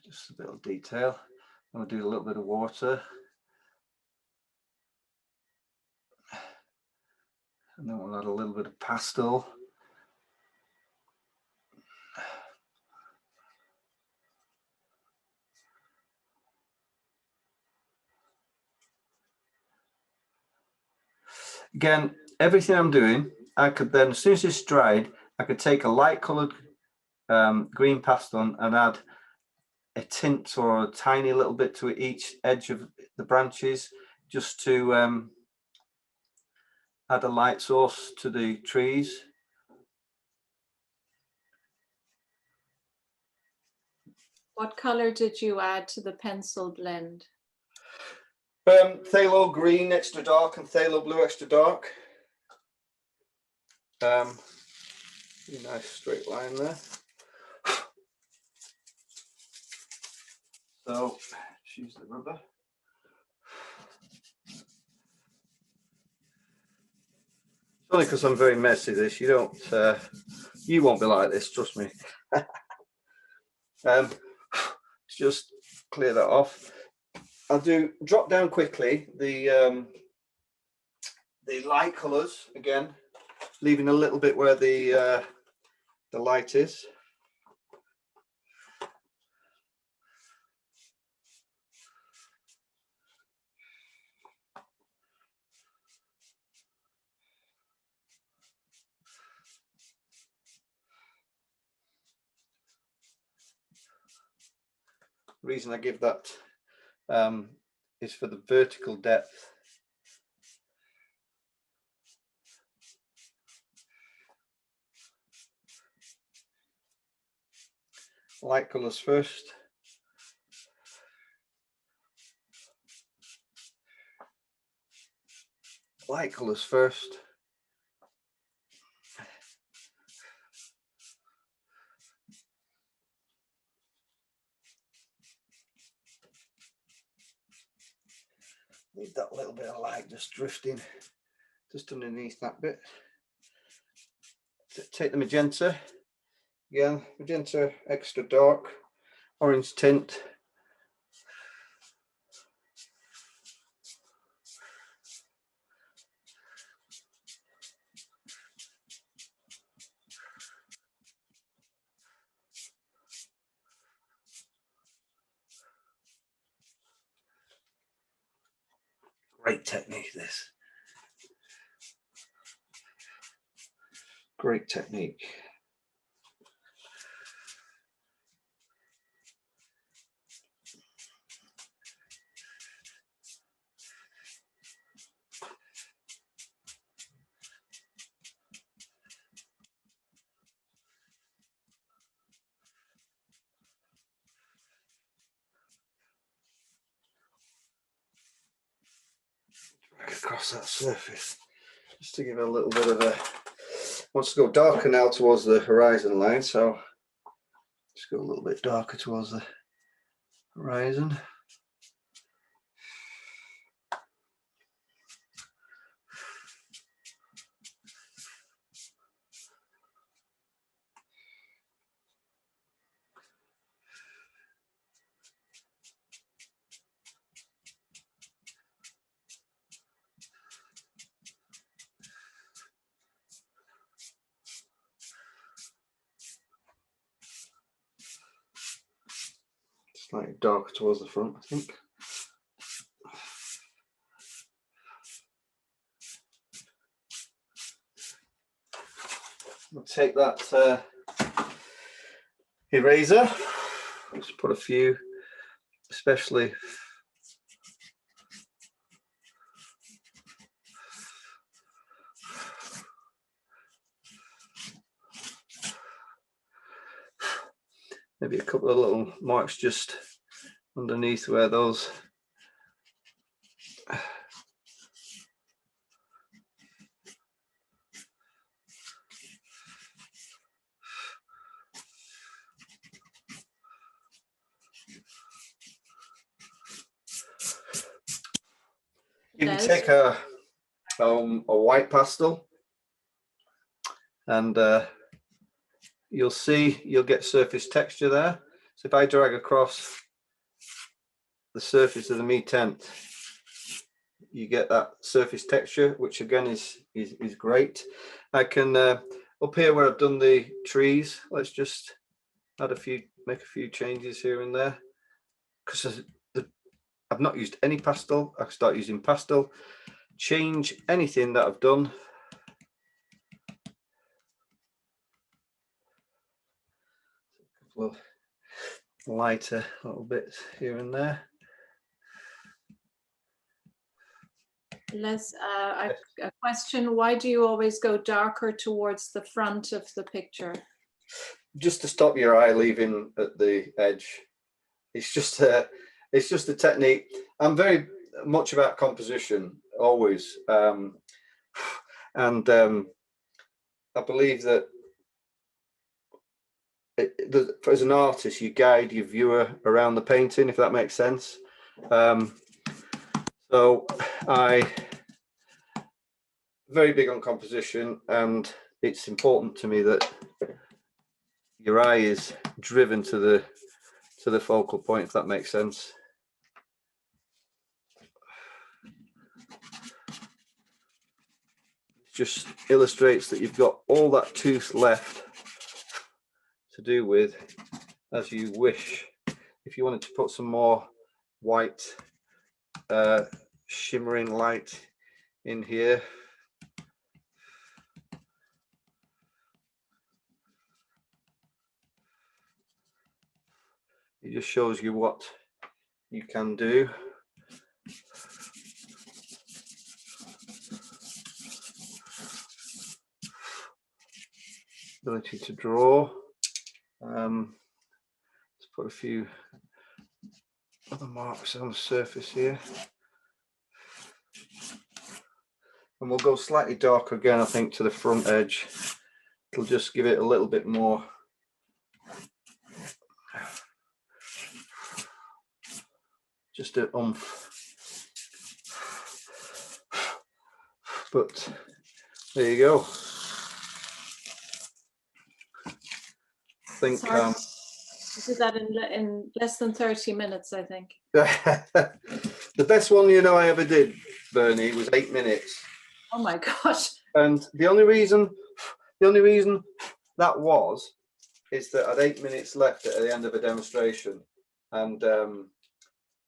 Just a bit of detail. I'm going to do a little bit of water. And then we'll add a little bit of pastel. Again, everything I'm doing, I could then, as soon as it's dried, I could take a light coloured green pastel and add a tint or a tiny little bit to each edge of the branches, just to add a light source to the trees. What color did you add to the pencil blend? Phthalo green extra dark and phthalo blue extra dark. A nice straight line there. So choose the rubber. It's only because I'm very messy. This you won't be like this. Trust me. Just clear that off. I'll drop down quickly the light colours again, leaving a little bit where the the light is. The reason I give that is for the vertical depth. Light colours first. Light colours first. Need that little bit of light just drifting just underneath that bit. Take the magenta. Again, magenta extra dark, orange tint. Great technique, this. Great technique. Drag across that surface just to give it a little bit of a. Wants to go darker now towards the horizon line, so just go a little bit darker towards the horizon. Slightly darker towards the front, I think. We'll take that eraser. Just put a few, especially maybe a couple of little marks just underneath where those you can take a white pastel and you'll see you'll get surface texture there. So if I drag across the surface of the Me tent, you get that surface texture, which again is great. I can up here where I've done the trees, let's just add make a few changes here and there, because I've not used any pastel. I start using pastel, change anything that I've done. A couple of lighter little bits here and there. Les, a question: why do you always go darker towards the front of the picture? Just to stop your eye leaving at the edge. It's just a technique. I'm very much about composition always, and I believe that as an artist, you guide your viewer around the painting, if that makes sense. So I'm very big on composition, and it's important to me that your eye is driven to the focal point, if that makes sense. Just illustrates that you've got all that tooth left to do with as you wish. If you wanted to put some more white shimmering light in here, it just shows you what you can do. Ability to draw. Let's put a few other marks on the surface here. And we'll go slightly darker again, I think, to the front edge. It'll just give it a little bit more. Just an oomph. But there you go. I think You did that in less than 30 minutes, I think. the best one I ever did, Bernie, was 8 minutes. Oh my gosh. And the only reason that was is that I had 8 minutes left at the end of a demonstration, and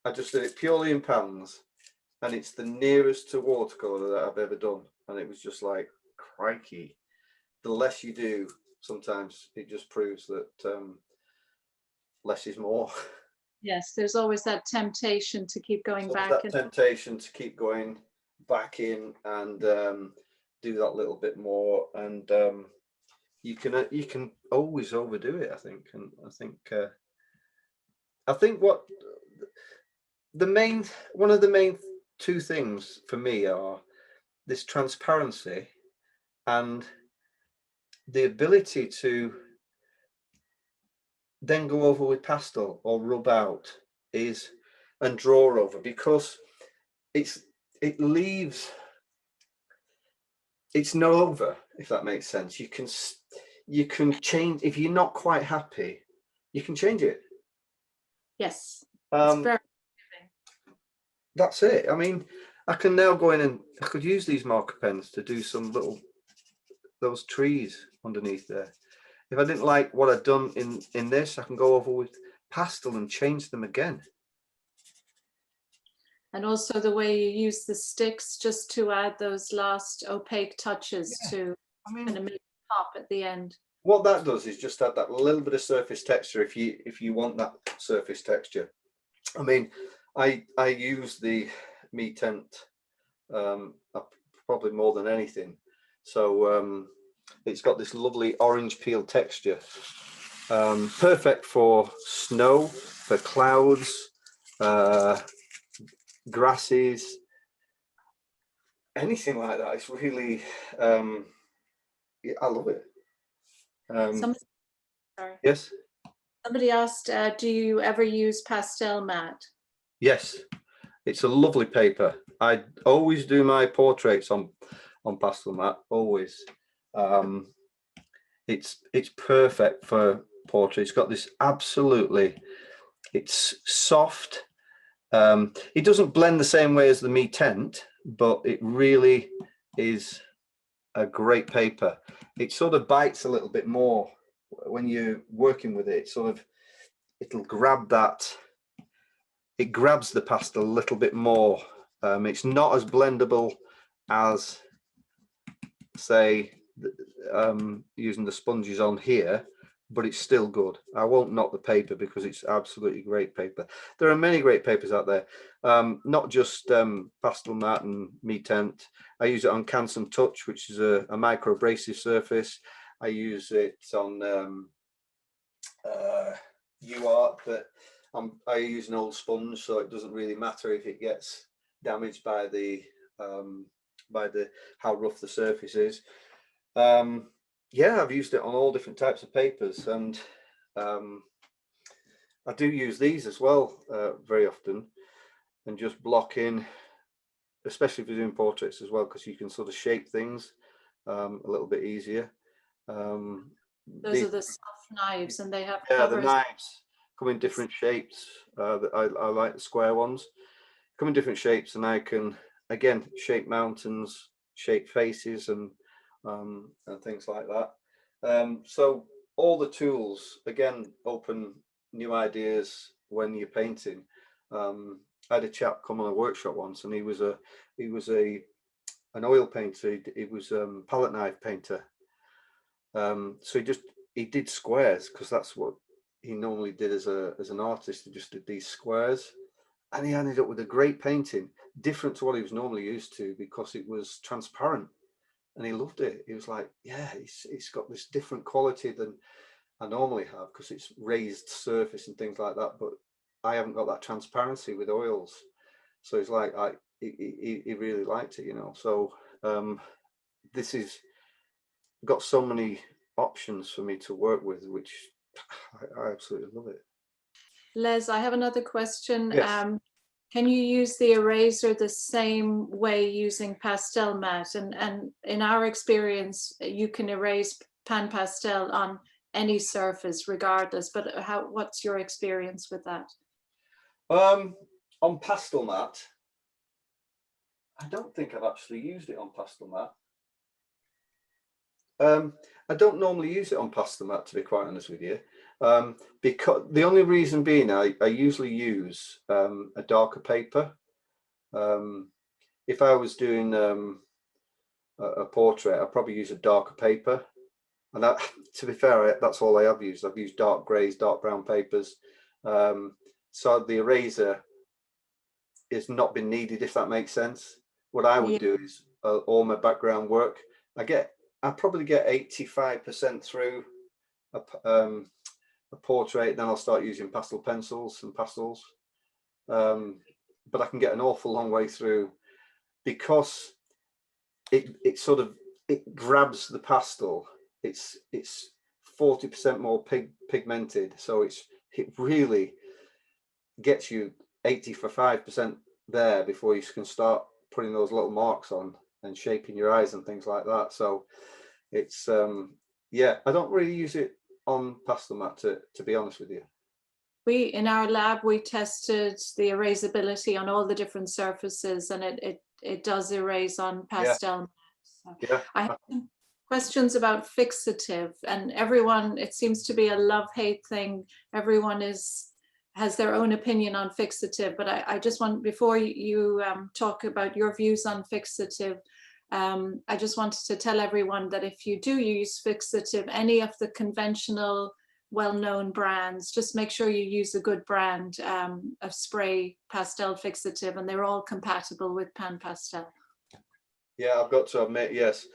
I just did it purely in pans, and it's the nearest to watercolor that I've ever done, and it was just like, crikey, the less you do, sometimes it just proves that less is more. Yes, there's always that temptation to keep going back. Temptation to keep going back in and do that little bit more, and you can always overdo it, I think. And I think what one of the main two things for me are this transparency and the ability to then go over with pastel or rub out and draw over, because it's not over, if that makes sense. You can change if you're not quite happy. You can change it. Yes. It's very that's it. I mean, I can now go in and I could use these marker pens to do some those trees underneath there. If I didn't like what I'd done in this, I can go over with pastel and change them again. And also the way you use the sticks just to add those last opaque touches to kind of make it pop at the end. What that does is just add that little bit of surface texture if you want that surface texture. I mean, I use the Me Tent probably more than anything. So it's got this lovely orange peel texture. Perfect for snow, for clouds, grasses, anything like that. It's really, I love it. Yes. Somebody asked, do you ever use pastel mat? Yes, it's a lovely paper. I always do my portraits on pastel mat. Always. It's perfect for portraits. It's got this it's soft. It doesn't blend the same way as the Me Tent, but it really is a great paper. It sort of bites a little bit more when you're working with it. It'll grab that. It grabs the pastel a little bit more. It's not as blendable as, say, using the sponges on here, but it's still good. I won't knock the paper because it's absolutely great paper. There are many great papers out there, not just pastel mat and Me Tent. I use it on Canson Touch, which is a micro abrasive surface. I use it on UArt, but I use an old sponge, so it doesn't really matter if it gets damaged by how rough the surface is. Yeah, I've used it on all different types of papers, and I do use these as well very often, and just block in, especially if you're doing portraits as well, because you can sort of shape things a little bit easier. Those are the soft knives, and they have the knives come in different shapes. I like the square ones. Come in different shapes, and I can again shape mountains, shape faces, and things like that. So all the tools again open new ideas when you're painting. I had a chap come on a workshop once, and he was an oil painter. He was palette knife painter. So he did squares because that's what he normally did as an artist. He just did these squares, and he ended up with a great painting, different to what he was normally used to, because it was transparent, and he loved it. He was like, yeah, it's got this different quality than I normally have, because it's raised surface and things like that, but I haven't got that transparency with oils. So it's like he really liked it, you know. So this is got so many options for me to work with, which I absolutely love it. Les, I have another question. Yes. Can you use the eraser the same way using pastel mat? And in our experience, you can erase PanPastel on any surface regardless, but what's your experience with that? On pastel mat, I don't think I've actually used it on pastel mat. I don't normally use it on pastel mat, to be quite honest with you, because the only reason being I usually use a darker paper. If I was doing a portrait, I'd probably use a darker paper, and that, to be fair, that's all I have used. I've used dark greys, dark brown papers, so the eraser has not been needed, if that makes sense. What I would do is all my background work, I probably get 85% through a portrait, then I'll start using pastel pencils and pastels, but I can get an awful long way through, because it sort of grabs the pastel. It's 40% more pigmented, so it really gets you 85% there before you can start putting those little marks on and shaping your eyes and things like that. So it's yeah, I don't really use it on pastel mat, to be honest with you. In our lab, we tested the erasability on all the different surfaces, and it does erase on pastel. Yeah. I have some questions about fixative, and everyone, it seems to be a love-hate thing. Everyone has their own opinion on fixative, but I just want, before you talk about your views on fixative, I just wanted to tell everyone that if you do use fixative, any of the conventional well-known brands, just make sure you use a good brand of spray pastel fixative, and they're all compatible with PanPastel. Yeah, I've got to admit, yes,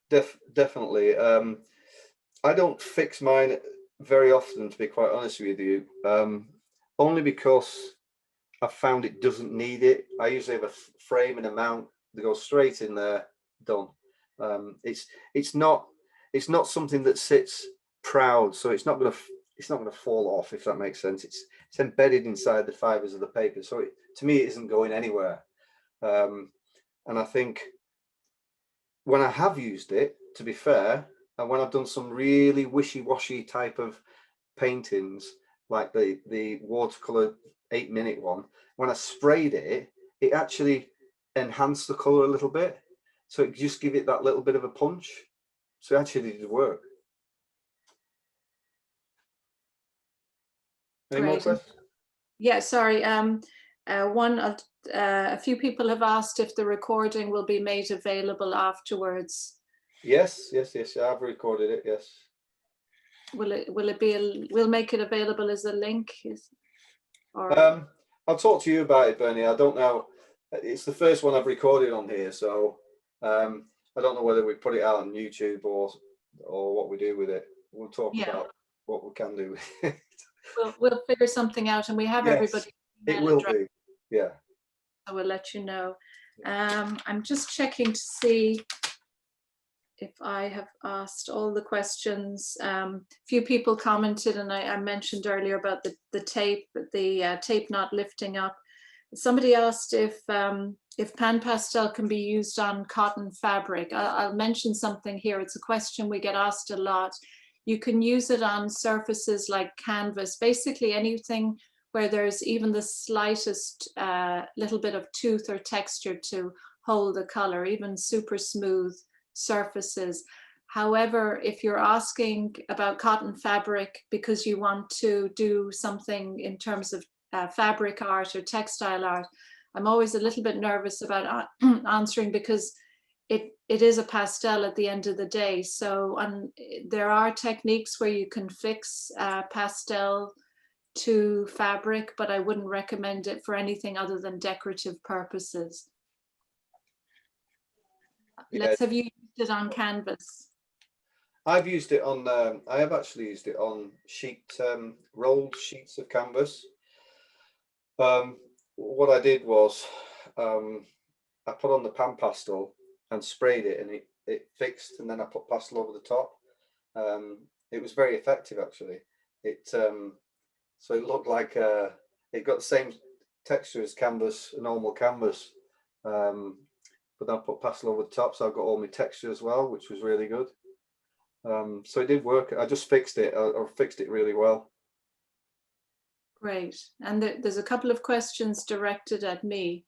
definitely. I don't fix mine very often, to be quite honest with you, only because I've found it doesn't need it. I usually have a frame and a mount that goes straight in there, done. It's not something that sits proud, so it's not going to fall off, if that makes sense. It's embedded inside the fibers of the paper, so to me it isn't going anywhere. And I think when I have used it, to be fair, and when I've done some really wishy-washy type of paintings, like the watercolor 8-minute one, when I sprayed it, it actually enhanced the color a little bit, so it just give it that little bit of a punch. So it actually did work. Any more questions? Yeah, sorry. A few people have asked if the recording will be made available afterwards. Yes, I've recorded it. Yes. We'll make it available as a link? I'll talk to you about it, Bernie. I don't know. It's the first one I've recorded on here, so I don't know whether we put it out on YouTube or what we do with it. We'll talk about what we can do with it. We'll figure something out, and we have everybody. It will be. Yeah. I will let you know. I'm just checking to see if I have asked all the questions. Few people commented, and I mentioned earlier about the tape not lifting up. Somebody asked if PanPastel can be used on cotton fabric. I'll mention something here. It's a question we get asked a lot. You can use it on surfaces like canvas, basically anything where there's even the slightest little bit of tooth or texture to hold the color, even super smooth surfaces. However, if you're asking about cotton fabric because you want to do something in terms of fabric art or textile art, I'm always a little bit nervous about answering, because it is a pastel at the end of the day. So there are techniques where you can fix pastel to fabric, but I wouldn't recommend it for anything other than decorative purposes. Yeah. Have you used it on canvas? I've used it on, I have actually used it on rolled sheets of canvas. What I did was I put on the PanPastel and sprayed it, and it fixed, and then I put pastel over the top. It was very effective, actually. So it looked like it got the same texture as canvas, a normal canvas, but then I put pastel over the top, so I got all my texture as well, which was really good. So it did work. I just fixed it. I fixed it really well. Great. And there's a couple of questions directed at me.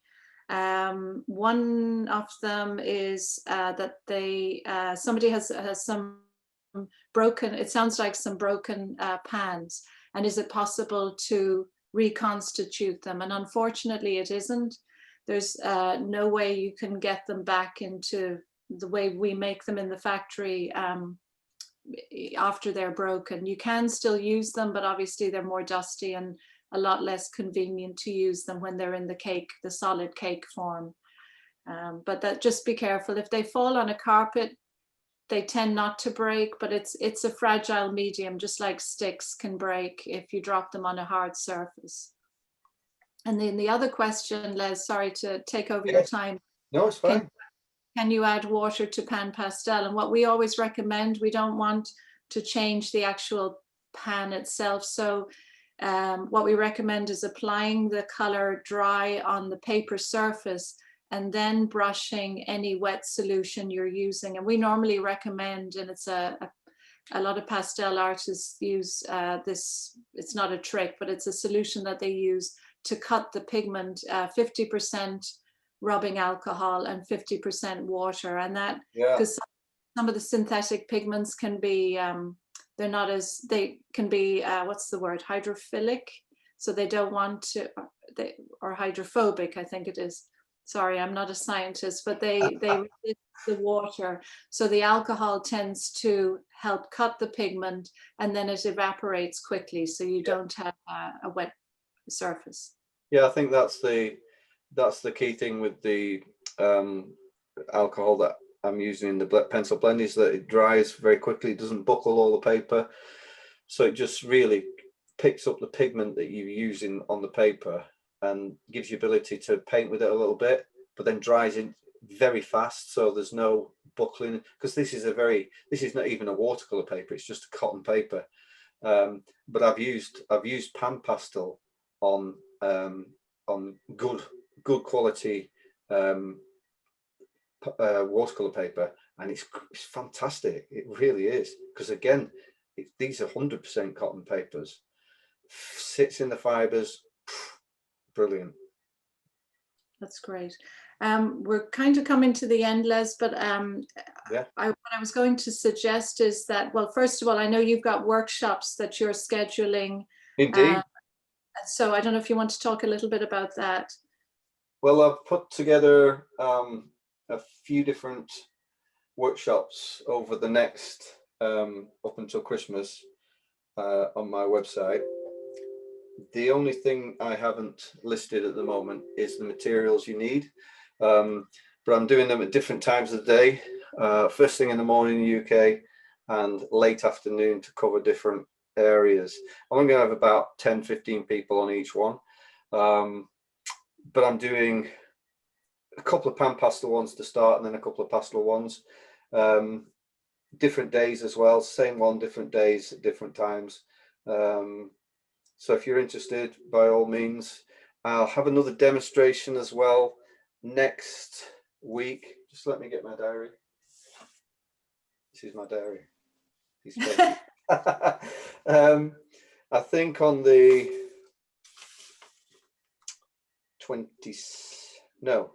One of them is that somebody has some broken, it sounds like some broken pans, and is it possible to reconstitute them? And unfortunately it isn't. There's no way you can get them back into the way we make them in the factory after they're broken. You can still use them, but obviously they're more dusty and a lot less convenient to use them when they're in the solid cake form. But just be careful. If they fall on a carpet, they tend not to break, but it's a fragile medium, just like sticks can break if you drop them on a hard surface. And then the other question, Les, sorry to take over your time. No, it's fine. Can you add water to PanPastel? And what we always recommend, we don't want to change the actual pan itself. So what we recommend is applying the color dry on the paper surface and then brushing any wet solution you're using. And we normally recommend, and it's a lot of pastel artists use this, it's not a trick, but it's a solution that they use to cut the pigment, 50% rubbing alcohol and 50% water. And that, because some of the synthetic pigments can be, they can be, what's the word, hydrophilic. So they don't want to, or hydrophobic, I think it is. Sorry, I'm not a scientist, but they resist the water. So the alcohol tends to help cut the pigment, and then it evaporates quickly. So you don't have a wet surface. Yeah, I think that's the key thing with the alcohol that I'm using in the pencil blend, is that it dries very quickly. It doesn't buckle all the paper, so it just really picks up the pigment that you're using on the paper and gives you ability to paint with it a little bit, but then dries in very fast, so there's no buckling, because this is not even a watercolor paper, it's just a cotton paper. But I've used PanPastel on good quality watercolor paper, and it's fantastic. It really is, because again, these are 100% cotton papers. Sits in the fibers, brilliant. That's great. We're kind of coming to the end, Les, but what I was going to suggest is that, well, first of all, I know you've got workshops that you're scheduling. Indeed. So I don't know if you want to talk a little bit about that. Well, I've put together a few different workshops over the next up until Christmas on my website. The only thing I haven't listed at the moment is the materials you need, but I'm doing them at different times of the day, first thing in the morning in the UK and late afternoon to cover different areas. I'm going to have about 10-15 people on each one, but I'm doing a couple of PanPastel ones to start, and then a couple of pastel ones, different days as well, same one, different days at different times. So if you're interested, by all means. I'll have another demonstration as well next week. Just let me get my diary. This is my diary. I think on the 20th, no,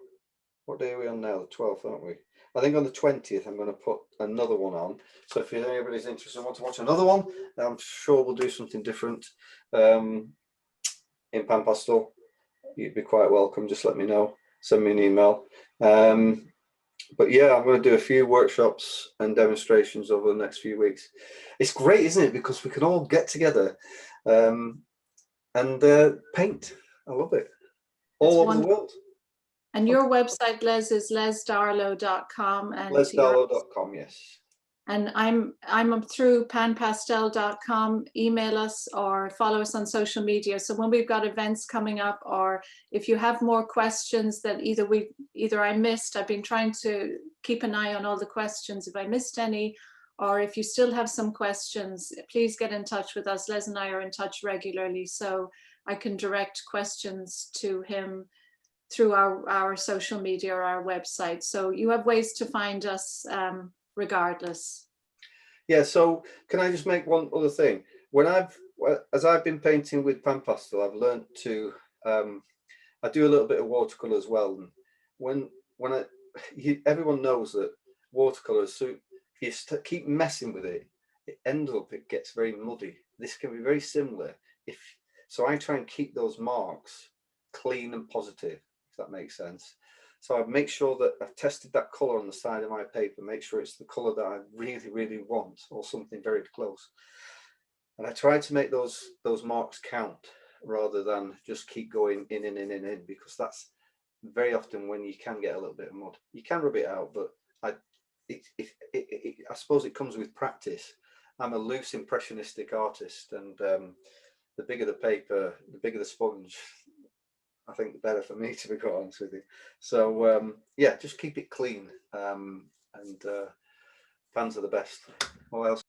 what day are we on now? The 12th, aren't we? I think on the 20th, I'm going to put another one on. So if anybody's interested and want to watch another one, I'm sure we'll do something different in PanPastel. You'd be quite welcome. Just let me know. Send me an email. But yeah, I'm going to do a few workshops and demonstrations over the next few weeks. It's great, isn't it? Because we can all get together and paint. I love it. All over the world. And your website, Les, is lesdarlow.com. And lesdarlow.com, yes. And I'm through panpastel.com. Email us or follow us on social media. So when we've got events coming up, or if you have more questions that either I missed, I've been trying to keep an eye on all the questions. If I missed any, or if you still have some questions, please get in touch with us. Les and I are in touch regularly, so I can direct questions to him through our social media or our website. So you have ways to find us regardless. Yeah, so can I just make one other thing? As I've been painting with PanPastel, I've learned to I do a little bit of watercolor as well. And everyone knows that watercolors, so if you keep messing with it, it gets very muddy. This can be very similar. So I try and keep those marks clean and positive, if that makes sense. So I make sure that I've tested that color on the side of my paper, make sure it's the color that I really, really want, or something very close. And I try to make those marks count rather than just keep going in, because that's very often when you can get a little bit of mud. You can rub it out, but I suppose it comes with practice. I'm a loose impressionistic artist, and the bigger the paper, the bigger the sponge, I think the better for me, to be quite honest with you. So yeah, just keep it clean, and pans are the best. What else?